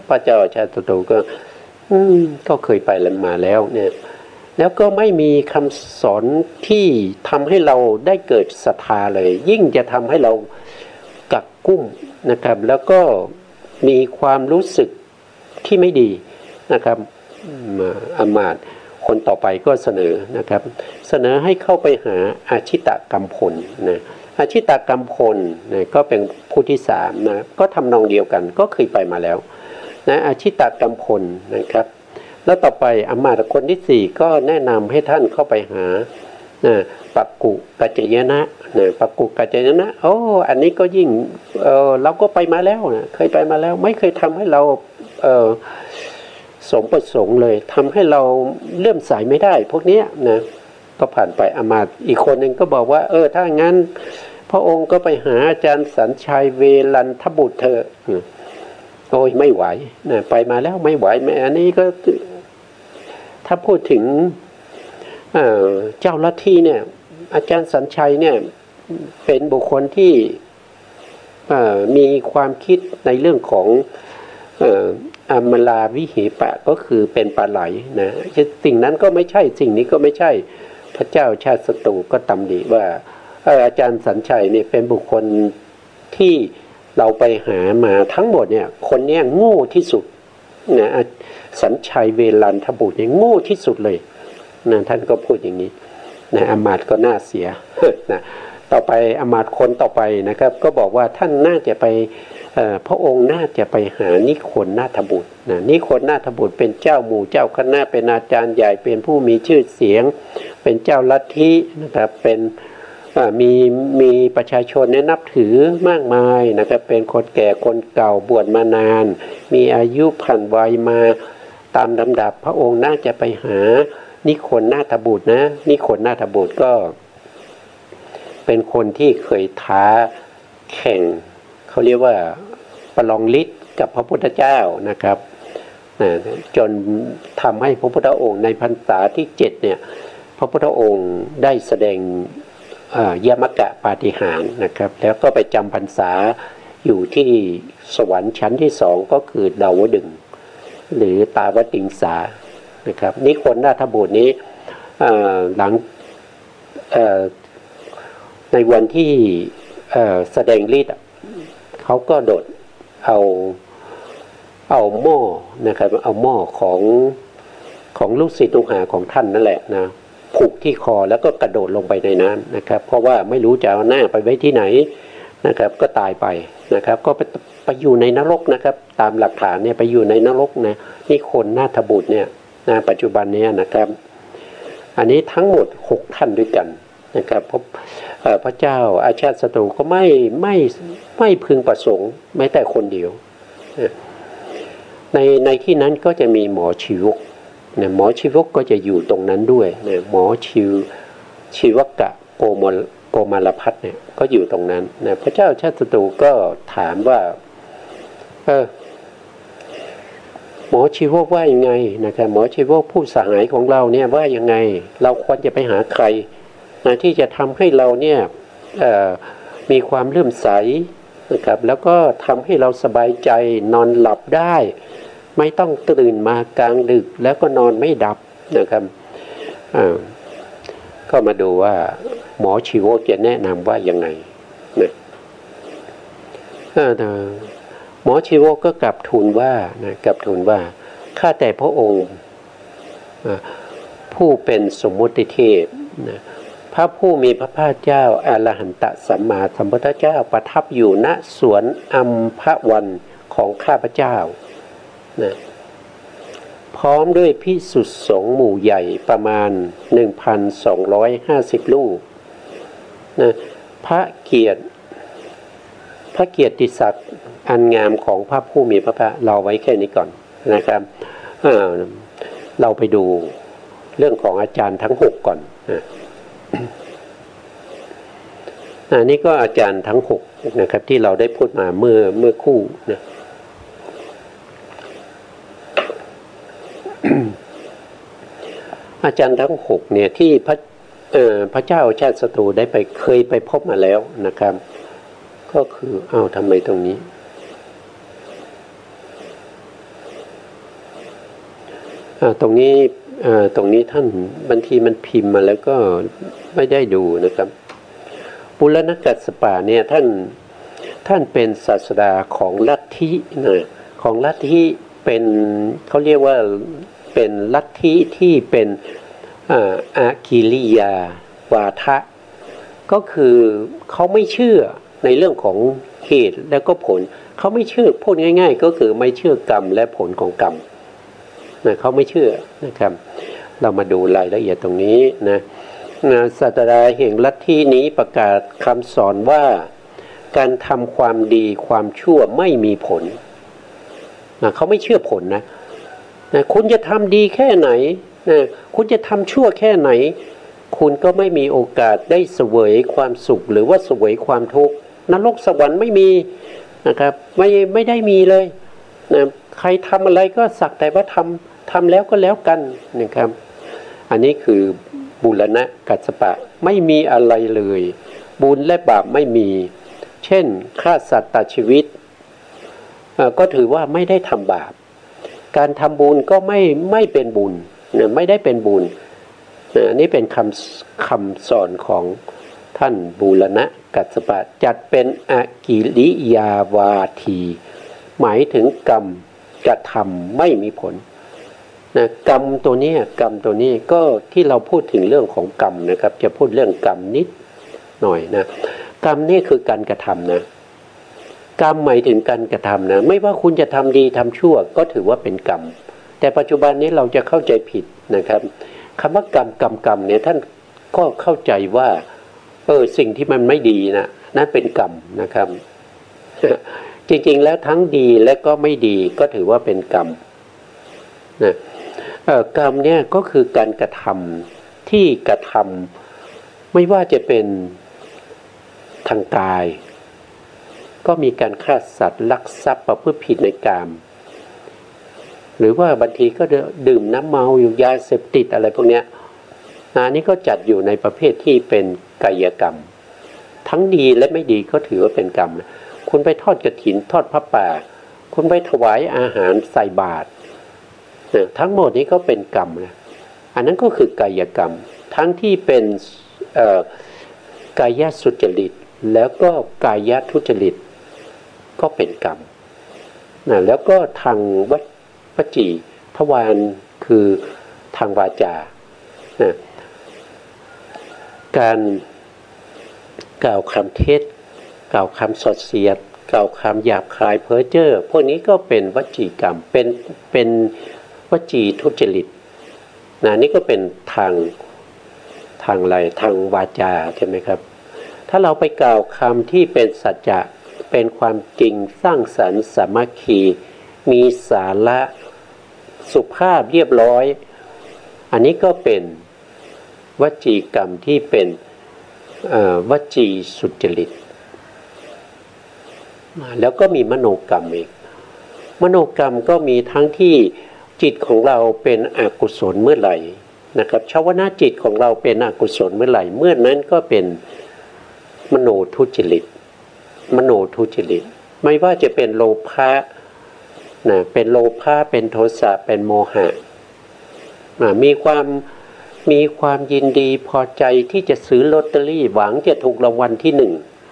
Speaker 1: พระเจ้าชาติศัตรูก็เคยไปมาแล้วเนี่ยแล้วก็ไม่มีคำสอนที่ทำให้เราได้เกิดศรัทธาเลยยิ่งจะทำให้เรากักกุ้มนะครับแล้วก็มีความรู้สึกที่ไม่ดีนะครับอามาตย์คนต่อไปก็เสนอนะครับเสนอให้เข้าไปหาอาชิตกัมพลนะอาชิตกัมพลนะก็เป็นผู้ที่สามนะก็ทำนองเดียวกันก็เคยไปมาแล้วนะอาชิตกัมพลนะครับแล้วต่อไปอามาตย์คนที่สี่ก็แนะนำให้ท่านเข้าไปหาปักกุกัจจยนะปักกุกัจจยนะอันนี้ก็ยิ่งเราก็ไปมาแล้วนะเคยไปมาแล้วไม่เคยทำให้เราสมประสงค์เลยทำให้เราเลื่อมใสไม่ได้พวกนี้นะก็ผ่านไปอามาตย์อีกคนหนึ่งก็บอกว่าถ้างั้นพระองค์ก็ไปหาอาจารย์สัญชัยเวลันทบุตรเถอะโอ้ยไม่ไหวนะไปมาแล้วไม่ไหวแม่อันนี้ก็ถ้าพูดถึงเจ้าลัทธิเนี่ยอาจารย์สัญชัยเนี่ยเป็นบุคคลที่มีความคิดในเรื่องของอมลาวิหิปะก็คือเป็นปลาไหลนะสิ่งนั้นก็ไม่ใช่สิ่งนี้ก็ไม่ใช่พระเจ้าชาติศัตรูก็ตำหนิว่าอาจารย์สัญชัยเนี่ยเป็นบุคคลที่เราไปหามาทั้งหมดเนี่ยคนเนี้ยโง่ที่สุดนะสัญชัยเวลันทบุตรเนี่ยโง่ที่สุดเลยนะท่านก็พูดอย่างนี้นะอามาตย์ก็น่าเสียนะต่อไปอามาตย์คนต่อไปนะครับก็บอกว่าท่านน่าจะไปพระองค์น่าจะไปหานิคนาถบุตรนะนิคนาถบุตรเป็นเจ้าหมู่เจ้าคณะเป็นอาจารย์ใหญ่เป็นผู้มีชื่อเสียงเป็นเจ้าลัทธินะครับเป็นมีประชาชนเนี่ยนับถือมากมายนะครับเป็นคนแก่คนเก่าบวชมานานมีอายุผ่านวัยมาตามลำดับพระองค์น่าจะไปหานิคนาถบุตรนะนิคนาถบุตรก็เป็นคนที่เคยท้าแข่งเขาเรียกว่าประลองฤทธิ์กับพระพุทธเจ้านะครับจนทำให้พระพุทธองค์ในพรรษาที่7เนี่ยพระพุทธองค์ได้แสดงยมกะปาฏิหาริย์นะครับแล้วก็ไปจำพรรษาอยู่ที่สวรรค์ชั้นที่2ก็คือดาวดึงส์หรือตาวติงสา นะครับนี่คนนาถบุตรนี้หลังในวันที่แสดงฤทธิ์เขาก็โดดเอาหม้อนะครับเอาหม้อของลูกศิษย์ลูกหาของท่านนั่นแหละนะผูกที่คอแล้วก็กระโดดลงไปในน้ำนะครับเพราะว่าไม่รู้จะเอาหน้าไปไว้ที่ไหนนะครับก็ตายไปนะครับก็ไปอยู่ในนรกนะครับตามหลักฐานเนี่ยไปอยู่ในนรกนะนี่คนนาถบุตรเนี่ยนะปัจจุบันนี้นะครับอันนี้ทั้งหมด6ท่านด้วยกันนะครับพระเจ้าอาชาติศัตรูก็ไม่พึงประสงค์แม้แต่คนเดียวในที่นั้นก็จะมีหมอชีวกนะหมอชีวกก็จะอยู่ตรงนั้นด้วยนะหมอชีวกะโกมารพัฒน์เนี่ยก็อยู่ตรงนั้นนะพระเจ้าชาติศัตรูก็ถามว่าหมอชีวกว่ายังไงนะครับหมอชีวกผู้สหายของเราเนี่ยว่ายังไงเราควรจะไปหาใครนะที่จะทำให้เราเนี่ยมีความเลื่อมใสนะครับแล้วก็ทำให้เราสบายใจนอนหลับได้ไม่ต้องตื่นมากลางดึกแล้วก็นอนไม่ดับนะครับก็มาดูว่าหมอชีวกจะแนะนำว่ายังไงนะหมอชีวกก็กลับทูลว่าข้าแต่พระองค์ผู้เป็นสมมุติเทพนะพระผู้มีพระภาคเจ้าอรหันตสัมมาสัมพุทธเจ้าประทับอยู่ณสวนอัมพวันของข้าพเจ้านะพร้อมด้วยภิกษุสงฆ์หมู่ใหญ่ประมาณ 1,250 รูปนะพระเกียรติศักดิ์อันงามของพระผู้มีพระภาคเราไว้แค่นี้ก่อนนะครับเราไปดูเรื่องของอาจารย์ทั้ง6ก่อนนี่ก็อาจารย์ทั้ง6นะครับที่เราได้พูดมาเมื่อคู่นะอาจารย์ทั้ง6เนี่ยที่พระเจ้าชาติศัตรูได้เคยไปพบมาแล้วนะครับก็คือทำไมตรงนี้ตรงนี้ท่านบางทีมันพิมพ์มาแล้วก็ไม่ได้ดูนะครับปุรณกัสสปะเนี่ยท่านเป็นศาสดาของลัทธินะของลัทธิเป็นเขาเรียกว่าเป็นลัทธิที่เป็นอากิริยาวาทะก็คือเขาไม่เชื่อในเรื่องของเหตุและก็ผลเขาไม่เชื่อพูดง่ายๆก็คือไม่เชื่อกรรมและผลของกรรมนะเขาไม่เชื่อนะครับเรามาดูรายละเอียดตรงนี้นะศาสดาแห่งลัทธินี้ประกาศคำสอนว่าการทำความดีความชั่วไม่มีผลนะเขาไม่เชื่อผลนะคุณจะทำดีแค่ไหนนะคุณจะทำชั่วแค่ไหนคุณก็ไม่มีโอกาสได้เสวยความสุขหรือว่าเสวยความทุกข์นรกสวรรค์ไม่มีนะครับไม่ได้มีเลยนะใครทำอะไรก็สักแต่ว่าทำแล้วก็แล้วกันนะครับอันนี้คือบุรณกัสสปะไม่มีอะไรเลยบุญและบาปไม่มีเช่นฆ่าสัตว์ตัดชีวิตก็ถือว่าไม่ได้ทำบาปการทำบุญก็ไม่เป็นบุญนะไม่ได้เป็นบุญนี่เป็นคำสอนของท่านบูรณกัสสปะจัดเป็นอากิริยาวาทีหมายถึงกรรมกระทำไม่มีผลนะกรรมตัวนี้ก็ที่เราพูดถึงเรื่องของกรรมนะครับจะพูดเรื่องกรรมนิดหน่อยนะกรรมนี่คือการกระทำนะกรรมหมายถึงการกระทำนะไม่ว่าคุณจะทำดีทำชั่วก็ถือว่าเป็นกรรมแต่ปัจจุบันนี้เราจะเข้าใจผิดนะครับคำว่ากรรมเนี่ยท่านก็เข้าใจว่าสิ่งที่มันไม่ดีนะนั่นเป็นกรรมนะครับจริงๆแล้วทั้งดีและก็ไม่ดีก็ถือว่าเป็นกรรมนะกรรมเนี่ยก็คือการกระทำที่กระทำไม่ว่าจะเป็นทางกายก็มีการฆ่าสัตว์ลักทรัพย์ประพฤติผิดในกามหรือว่าบางทีก็ดื่มน้ำเมาอยู่ยาเสพติดอะไรพวกเนี้ยอันนี้ก็จัดอยู่ในประเภทที่เป็นกายกรรมทั้งดีและไม่ดีก็ถือว่าเป็นกรรมคุณไปทอดกฐินทอดพระป่าคุณไปถวายอาหารใส่บาตร ทั้งหมดนี้ก็เป็นกรรมนะอันนั้นก็คือกายกรรมทั้งที่เป็นกายสุจริตแล้วก็กายทุจริตก็เป็นกรรมนะแล้วก็ทางวจีทวารคือทางวาจานะการกล่าวคำเท็จกล่าวคำสอดเสียดกล่าวคำหยาบคายเพ้อเจ้อพวกนี้ก็เป็นวจีกรรมเป็นวจีทุจริตนะนี่ก็เป็นทางอะไรทางวาจาใช่ไหมครับถ้าเราไปกล่าวคำที่เป็นสัจจะเป็นความจริงสร้างสรรค์สามัคคีมีสาระสุภาพเรียบร้อยอันนี้ก็เป็นวจีกรรมที่เป็นวจีสุจริตแล้วก็มีมโนกรรมอีกมโนกรรมก็มีทั้งที่จิตของเราเป็นอกุศลเมื่อไหร่นะครับชาวนะจิตของเราเป็นอกุศลเมื่อไหร่เมื่อนั้นก็เป็นมโนทุจริตมโนทุจริตไม่ว่าจะเป็นโลภะนะเป็นโลภะเป็นโทสะเป็นโมหะมีความยินดีพอใจที่จะซื้อลอตเตอรี่หวังจะถูกรางวัลที่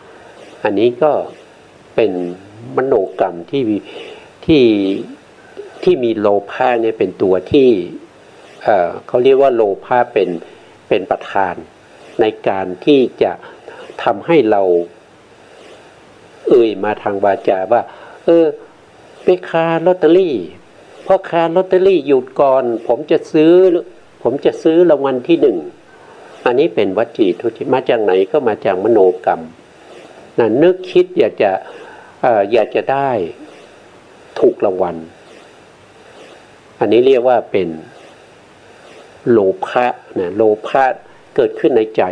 Speaker 1: 1อันนี้ก็เป็นมโนกรรมที่มีโลภะเนี่ยเป็นตัวที่เขาเรียกว่าโลภะเป็นประธานในการที่จะทำให้เรามาทางวาจาว่าไปค้าลอตเตอรี่พ่อค้าลอตเตอรี่หยุดก่อนผมจะซื้อรางวัลที่1อันนี้เป็นวจีทุจริตมาจากไหนก็มาจากมโนกรรมนะนึกคิดอยากจะได้ถูกรางวัลอันนี้เรียกว่าเป็นโลภะนะโลภะเกิดขึ้นในใจ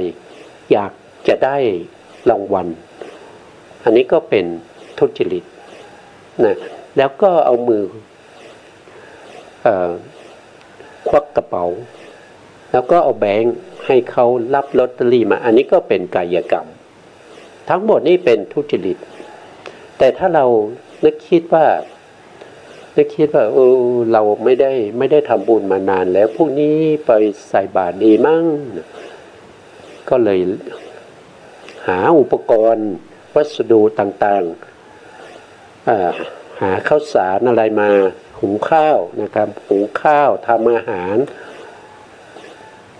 Speaker 1: อยากจะได้รางวัลอันนี้ก็เป็นทุจริตนะแล้วก็เอามือควักกระเป๋าแล้วก็เอาแบงค์ให้เขารับลอตเตอรี่มาอันนี้ก็เป็นกายกรรมทั้งหมดนี้เป็นทุจริตแต่ถ้าเรานึกคิดว่าเราไม่ได้ทำบุญมานานแล้วพวกนี้ไปใส่บาตรดีมั้งก็เลยหาอุปกรณ์วัสดุต่างๆหาข้าวสารอะไรมาหุงข้าวนะครับหุงข้าวทำอาหาร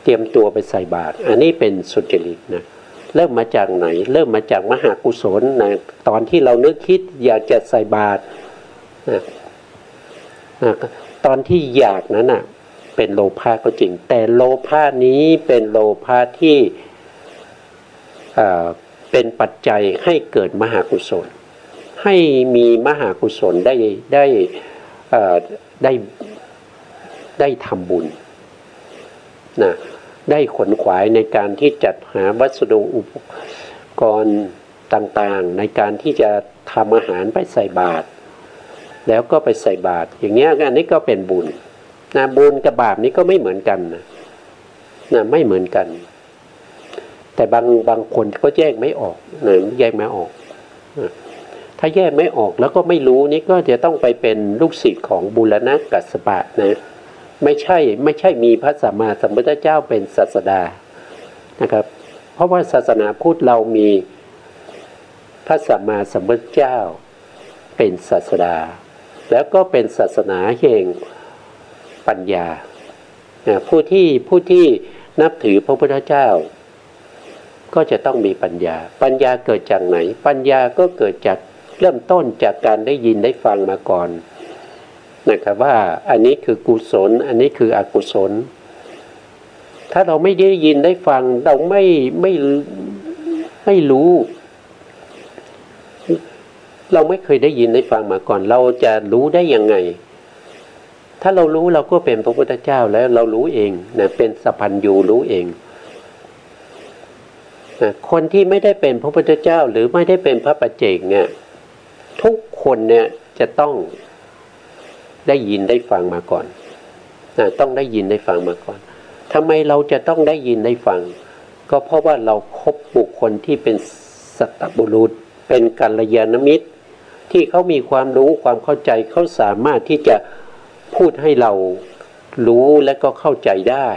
Speaker 1: เตรียมตัวไปใส่บาตรอันนี้เป็นสุจริตนะเริ่มมาจากไหนเริ่มมาจากมหากุศลนะตอนที่เรานึกคิดอยากจะใส่บาตรนะตอนที่อยากนั้นน่ะเป็นโลภะก็จริงแต่โลภะนี้เป็นโลภะที่เป็นปัจจัยให้เกิดมหากุศลให้มีมหากุศลได้ทำบุญนะได้ขวนขวายในการที่จัดหาวัสดุอุปกรณ์ต่างๆในการที่จะทำอาหารไปใส่บาตรแล้วก็ไปใส่บาตรอย่างเงี้ยอันนี้ก็เป็นบุญนะบุญกับบาปนี้ก็ไม่เหมือนกันนะไม่เหมือนกันแต่บางคนก็แยกไม่ออกนะแยกไม่ออกนะถ้าแยกไม่ออกแล้วก็ไม่รู้นี่ก็จะต้องไปเป็นลูกศิษย์ของบูรณกัสสปะนะไม่ใช่มีพระสัมมาสัมพุทธเจ้าเป็นศาสดานะครับเพราะว่าศาสนาพุทธเรามีพระสัมมาสัมพุทธเจ้าเป็นศาสดาแล้วก็เป็นศาสนาแห่งปัญญาผู้ที่นับถือพระพุทธเจ้าก็จะต้องมีปัญญาเกิดจากไหนปัญญาก็เกิดจากเริ่มต้นจากการได้ยินได้ฟังมาก่อนนะครับว่าอันนี้คือกุศลอันนี้คืออกุศลถ้าเราไม่ได้ยินได้ฟังเราไม่รู้เราไม่เคยได้ยินได้ฟังมาก่อนเราจะรู้ได้ยังไงถ้าเรารู้เราก็เป็นพระพุทธเจ้าแล้วเรารู้เองนะเป็นสัพพัญญูรู้เองนะคนที่ไม่ได้เป็นพระพุทธเจ้าหรือไม่ได้เป็นพระปัจเจกเนี่ยทุกคนเนี่ยจะต้องได้ยินได้ฟังมาก่อนนะต้องได้ยินได้ฟังมาก่อนทำไมเราจะต้องได้ยินได้ฟังก็เพราะว่าเราคบบุคคลที่เป็นสัตตบุรุษเป็นกัลยาณมิตรที่เขามีความรู้ความเข้าใจเขาสามารถที่จะพูดให้เรา รู้และก็เข้าใจได้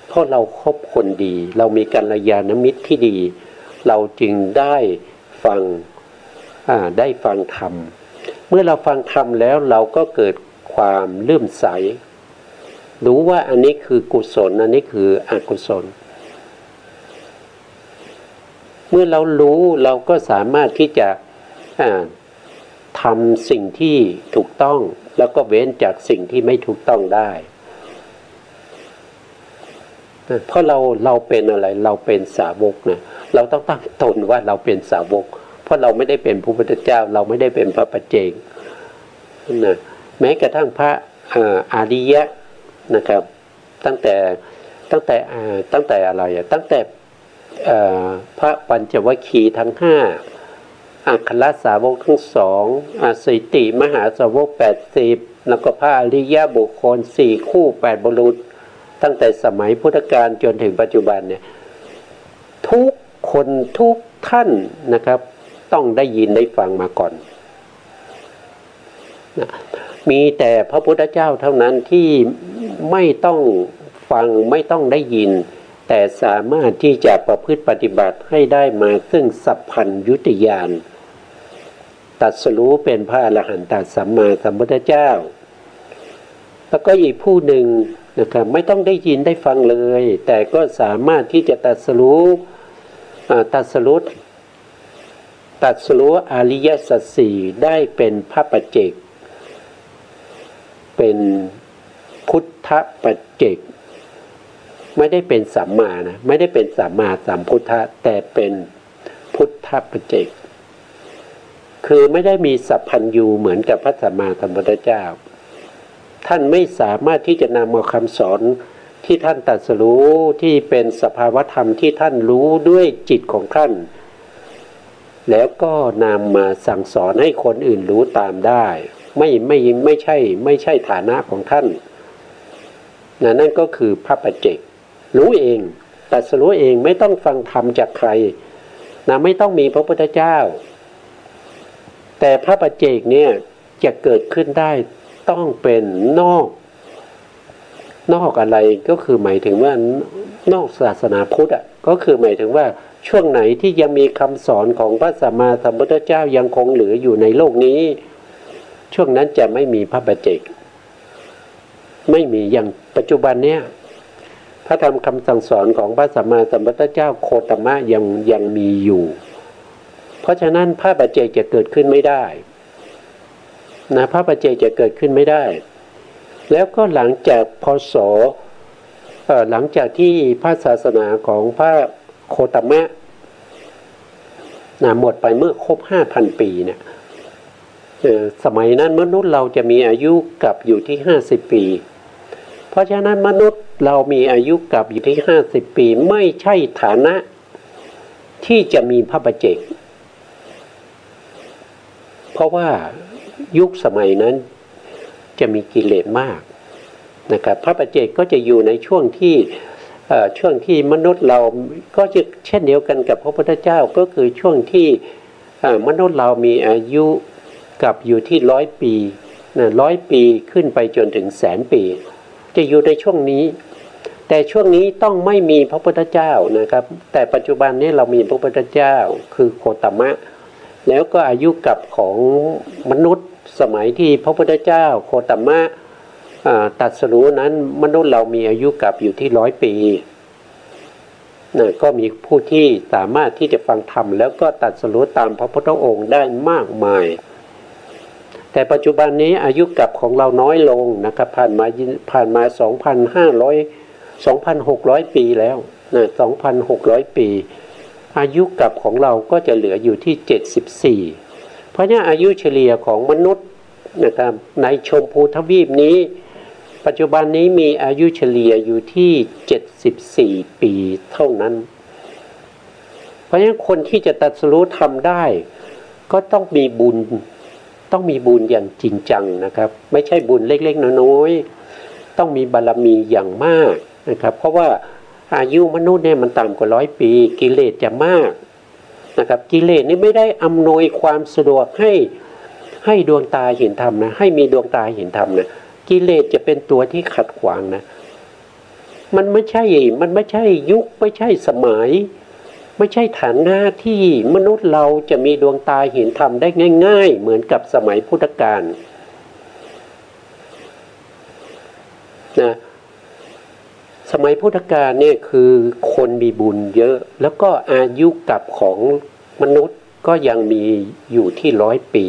Speaker 1: เพราะเราคบคนดีเรามีกัลยาณมิตรที่ดีเราจึงได้ฟังธรรมเมื่อเราฟังธรรมแล้วเราก็เกิดความเลื่อมใสรู้ว่าอันนี้คือกุศลอันนี้คืออกุศลเมื่อเรารู้เราก็สามารถที่จะทำสิ่งที่ถูกต้องแล้วก็เว้นจากสิ่งที่ไม่ถูกต้องได้เพราะเราเป็นอะไรเราเป็นสาวกนะเราต้องตั้งตนว่าเราเป็นสาวกเพราะเราไม่ได้เป็นพระพุทธเจ้าเราไม่ได้เป็นพระปัจเจกนะแม้กระทั่งพระอริยะนะครับตั้งแต่อะไรตั้งแต่พระปัญจวัคคีย์ทั้งห้าอัคคสาวกทั้งสองสิติมหาสาวก80แล้วก็พระอริยบุคคล4คู่8บุรุษตั้งแต่สมัยพุทธกาลจนถึงปัจจุบันเนี่ยทุกคนทุกท่านนะครับต้องได้ยินได้ฟังมาก่อนนะมีแต่พระพุทธเจ้าเท่านั้นที่ไม่ต้องฟังไม่ต้องได้ยินแต่สามารถที่จะประพฤติปฏิบัติให้ได้มาซึ่งสัพพัญญุตญาณตรัสรู้เป็นพระอรหันตสัมมาสัมพุทธเจ้าแล้วก็อีกผู้หนึ่งนะครับไม่ต้องได้ยินได้ฟังเลยแต่ก็สามารถที่จะตรัสรู้อริยสัจสี่ได้เป็นพระปัจเจกเป็นพุทธปัจเจกไม่ได้เป็นสัมมานะไม่ได้เป็นสัมมาสัมพุทธะแต่เป็นพุทธปัจเจกคือไม่ได้มีสัพพัญญูเหมือนกับพระสัมมาสัมพุทธเจ้าท่านไม่สามารถที่จะนำเอาคำสอนที่ท่านตรัสรู้ที่เป็นสภาวธรรมที่ท่านรู้ด้วยจิตของท่านแล้วก็นำมาสั่งสอนให้คนอื่นรู้ตามได้ไม่ใช่ฐานะของท่านนั่นก็คือพระปัจเจกรู้เองตรัสรู้เองไม่ต้องฟังธรรมจากใครไม่ต้องมีพระพุทธเจ้าแต่พระปัจเจกเนี่ยจะเกิดขึ้นได้ต้องเป็นนอกอะไรก็คือหมายถึงว่านอกศาสนาพุทธก็คือหมายถึงว่าช่วงไหนที่ยังมีคำสอนของพระสัมมาสัมพุทธเจ้ายังคงเหลืออยู่ในโลกนี้ช่วงนั้นจะไม่มีพระปัจเจกไม่มีอย่างปัจจุบันเนี่ยพระธรรมคำสั่งสอนของพระสัมมาสัมพุทธเจ้าโคตมะยังมีอยู่เพราะฉะนั้นพระปัจเจกจะเกิดขึ้นไม่ได้นะพระปัจเจกจะเกิดขึ้นไม่ได้แล้วก็หลังจากหลังจากที่พระศาสนาของพระโคตมะหมดไปเมื่อครบ 5,000 ปีเนี่ยสมัยนั้นมนุษย์เราจะมีอายุกับอยู่ที่50 ปีเพราะฉะนั้นมนุษย์เรามีอายุกับอยู่ที่50 ปีไม่ใช่ฐานะที่จะมีพระปัจเจกเพราะว่ายุคสมัยนั้นจะมีกิเลสมากนะครับพระปัจเจกก็จะอยู่ในช่วงที่มนุษย์เราก็จะเช่นเดียวกันกับพระพุทธเจ้าก็คือช่วงที่มนุษย์เรามีอายุกับอยู่ที่100 ปี100 ปีขึ้นไปจนถึง100,000 ปีจะอยู่ในช่วงนี้แต่ช่วงนี้ต้องไม่มีพระพุทธเจ้านะครับแต่ปัจจุบันนี้เรามีพระพุทธเจ้าคือโคตมะแล้วก็อายุกับของมนุษย์สมัยที่พระพุทธเจ้าโคตมะตรัสรู้นั้นมนุษย์เรามีอายุกับอยู่ที่100 ปีก็มีผู้ที่สามารถที่จะฟังธรรมแล้วก็ตรัสรู้ตามพระพุทธองค์ได้มากมายแต่ปัจจุบันนี้อายุกับของเราน้อยลงนะครับผ่านมา 2,600 ปีแล้ว2,600 ปีอายุกับของเราก็จะเหลืออยู่ที่74เพราะงั้นอายุเฉลี่ยของมนุษย์นะครับในชมพูทวีปนี้ปัจจุบันนี้มีอายุเฉลี่ยอยู่ที่74 ปีเท่านั้นเพราะฉะนั้นคนที่จะตรัสรู้ทำได้ก็ต้องมีบุญอย่างจริงจังนะครับไม่ใช่บุญเล็กๆน้อยๆต้องมีบารมีอย่างมากนะครับเพราะว่าอายุมนุษย์เนี่ยมันต่ำกว่า100 ปีกิเลสจะมากนะครับกิเลสนี่ไม่ได้อำนวยความสะดวกให้ดวงตาเห็นธรรมนะให้มีดวงตาเห็นธรรมนะ กิเลสจะเป็นตัวที่ขัดขวางนะมันไม่ใช่ยุคไม่ใช่สมัยไม่ใช่ฐานะที่มนุษย์เราจะมีดวงตาเห็นธรรมได้ง่ายๆเหมือนกับสมัยพุทธกาลนะสมัยพุทธกาลเนี่ยคือคนมีบุญเยอะแล้วก็อายุกับของมนุษย์ก็ยังมีอยู่ที่100 ปี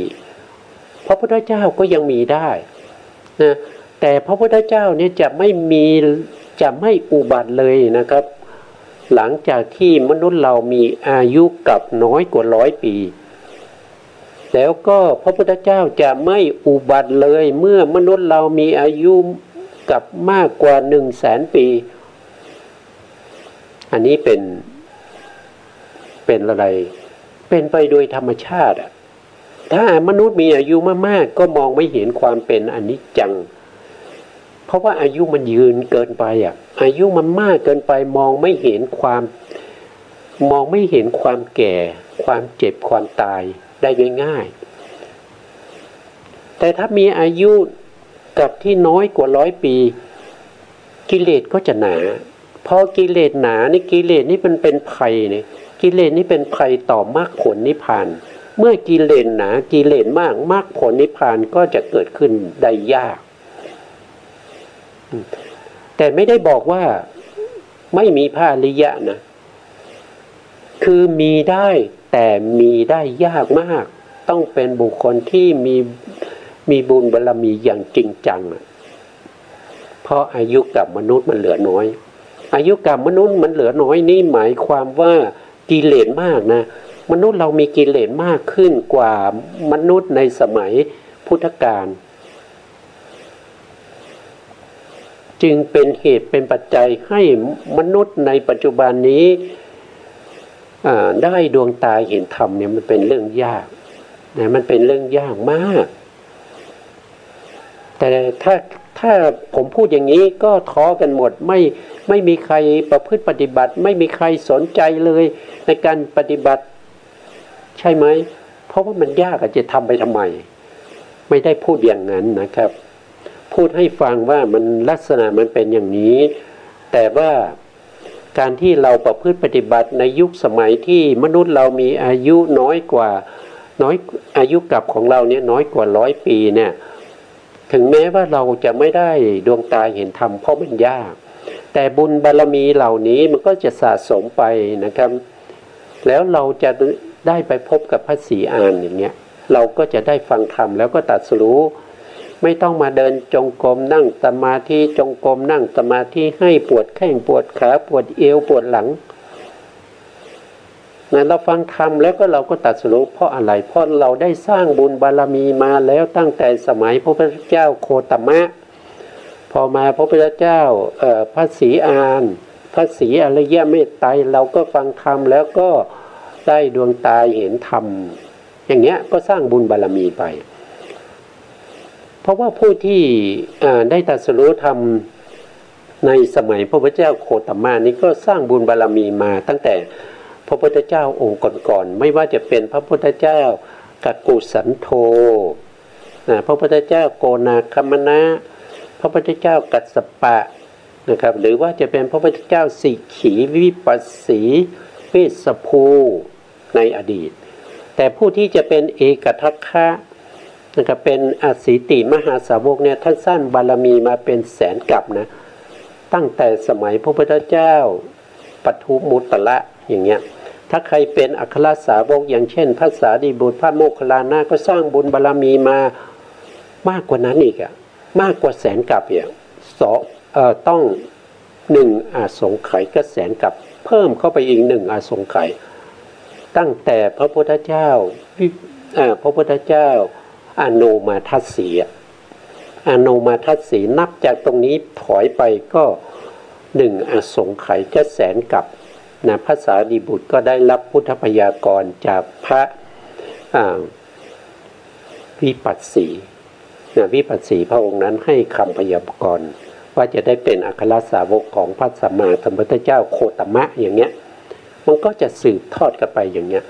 Speaker 1: พระพุทธเจ้าก็ยังมีได้นะแต่พระพุทธเจ้าเนี่ยจะไม่อุบัติเลยนะครับหลังจากที่มนุษย์เรามีอายุกับน้อยกว่า100 ปีแล้วก็พระพุทธเจ้าจะไม่อุบัติเลยเมื่อมนุษย์เรามีอายุกับมากกว่า100,000 ปีอันนี้เป็นอะไรเป็นไปโดยธรรมชาติถ้ามนุษย์มีอายุมากๆก็มองไม่เห็นความเป็นอนิจจังเพราะว่าอายุมันยืนเกินไปอายุมันมากเกินไปมองไม่เห็นความแก่ความเจ็บความตายได้ง่ายๆแต่ถ้ามีอายุกับที่น้อยกว่า100 ปีกิเลสก็จะหนาพอกิเลสหนานี่กิเลสนี่มันเป็นภัยเนี่ยกิเลสนี่เป็นภัยต่อมรรคผลนิพพานเมื่อกิเลสหนากิเลสมากมรรคผลนิพพานก็จะเกิดขึ้นได้ยากแต่ไม่ได้บอกว่าไม่มีพระอริยะนะคือมีได้แต่มีได้ยากมากต้องเป็นบุคคลที่มีบุญบารมีอย่างจริงจังเพราะอายุกับมนุษย์มันเหลือน้อยอายุกับมนุษย์มันเหลือน้อยนี่หมายความว่ากิเลสมากนะมนุษย์เรามีกิเลสมากขึ้นกว่ามนุษย์ในสมัยพุทธกาลจึงเป็นเหตุเป็นปัจจัยให้มนุษย์ในปัจจุบันนี้ได้ดวงตาเห็นธรรมเนี่ยมันเป็นเรื่องยากนะมันเป็นเรื่องยากมากแต่ถ้าผมพูดอย่างนี้ก็ท้อกันหมดไม่มีใครประพฤติปฏิบัติไม่มีใครสนใจเลยในการปฏิบัติใช่ไหมเพราะว่ามันยากจะทำไปทำไมไม่ได้พูดอย่างนั้นนะครับพูดให้ฟังว่ามันลักษณะมันเป็นอย่างนี้แต่ว่าการที่เราประพฤติปฏิบัติในยุคสมัยที่มนุษย์เรามีอายุน้อยอายุกับของเราเนี่ยน้อยกว่า100 ปีเนี่ยถึงแม้ว่าเราจะไม่ได้ดวงตาเห็นธรรมเพราะมันยากแต่บุญบารมีเหล่านี้มันก็จะสะสมไปนะครับแล้วเราจะได้ไปพบกับพระศรีอานอย่างเงี้ยเราก็จะได้ฟังธรรมแล้วก็ตรัสรู้ไม่ต้องมาเดินจงกรมนั่งสมาธิจงกรมนั่งสมาธิให้ปวดแข้งปวดขาปวดเอวปวดหลังงั้นเราฟังธรรมแล้วก็เราก็ตรัสรู้เพราะอะไรเพราะเราได้สร้างบุญบารมีมาแล้วตั้งแต่สมัยพระพุทธเจ้าโคตมะพอมาพระพุทธเจ้าพระศรีอานพระศรีอริยเมตไตรเราก็ฟังธรรมแล้วก็ได้ดวงตาเห็นธรรมอย่างเงี้ยก็สร้างบุญบารมีไปเพราะว่าผู้ที่ได้ตรัสรู้ธรรมในสมัยพระพุทธเจ้าโคตมะนี้ก็สร้างบุญบารมีมาตั้งแต่พระพุทธเจ้าองค์ก่อนๆไม่ว่าจะเป็นพระพุทธเจ้ากักกุสันโธพระพุทธเจ้าโกนาคัมมนะพระพุทธเจ้ากัสสปะนะครับหรือว่าจะเป็นพระพุทธเจ้าสิกขีวิปัสสีเวสสภูในอดีตแต่ผู้ที่จะเป็นเอกทัคคะนะครับเป็นอสิติมหาสาวกเนี่ยท่านสร้างบารมีมาเป็นแสนกับนะตั้งแต่สมัยพระพุทธเจ้าปทุมมุตตละอย่างเงี้ยถ้าใครเป็นอัครสาวกอย่างเช่นพระสารีบุตรพระโมคคัลลานะก็สร้างบุญบารมีมามากกว่านั้นอีกมากกว่าแสนกับต้อง1 อาสงไขยก็แสนกับเพิ่มเข้าไปอีก1 อาสงไขยตั้งแต่พระพุทธเจ้าอโนมาทัสสีอโนมาทัสสีนับจากตรงนี้ถอยไปก็1 อาสงไขยก็แสนกับนะพระสารีบุตรก็ได้รับพุทธพยากรจากพระวิปัสสีวิปัสสีพระองค์นั้นให้คำพยากรณ์ว่าจะได้เป็นอัครสาวกของพระสัมมาสัมพุทธเจ้าโคตมะอย่างเงี้ยมันก็จะสืบทอดกันไปอย่างเงี้ย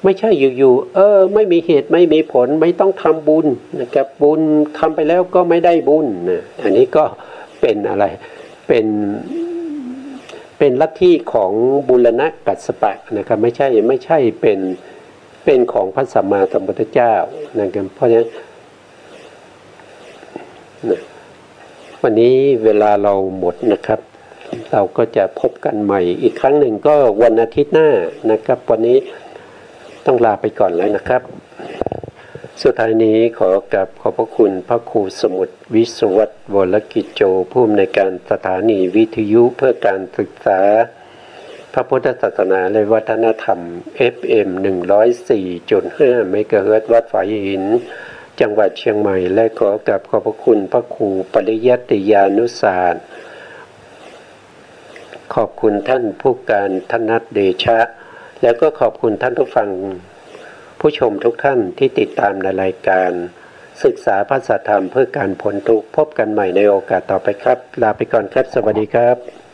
Speaker 1: ไม่ใช่อยู่ๆไม่มีเหตุไม่มีผลไม่ต้องทำบุญนะครับบุญทำไปแล้วก็ไม่ได้บุญนะอันนี้ก็เป็นอะไรเป็นลัทธิของบุรณกัสสปะนะครับไม่ใช่เป็นของพระสัมมาสัมพุทธเจ้านะครับเพราะฉะนั้นนะวันนี้เวลาเราหมดนะครับเราก็จะพบกันใหม่อีกครั้งหนึ่งก็วันอาทิตย์หน้านะครับวันนี้ต้องลาไปก่อนแล้วนะครับสุดท้ายนี้ขอบพระคุณพระครูสมุทรวิศวัตรวรกิจโจผู้อำนวยการสถานีวิทยุเพื่อการศึกษาพระพุทธศาสนาและวัฒนธรรม FM 104.5 เมกะเฮิรตซ์วัดฝายหินจังหวัดเชียงใหม่และขอบพระคุณพระครูปริยัติยานุศาสตร์ขอบคุณท่านผู้การธนัทเดชะแล้วก็ขอบคุณท่านผู้ฟังผู้ชมทุกท่านที่ติดตามในรายการศึกษาพระสัทธรรมเพื่อการพ้นทุกข์พบกันใหม่ในโอกาสต่อไปครับลาไปก่อนครับสวัสดีครับ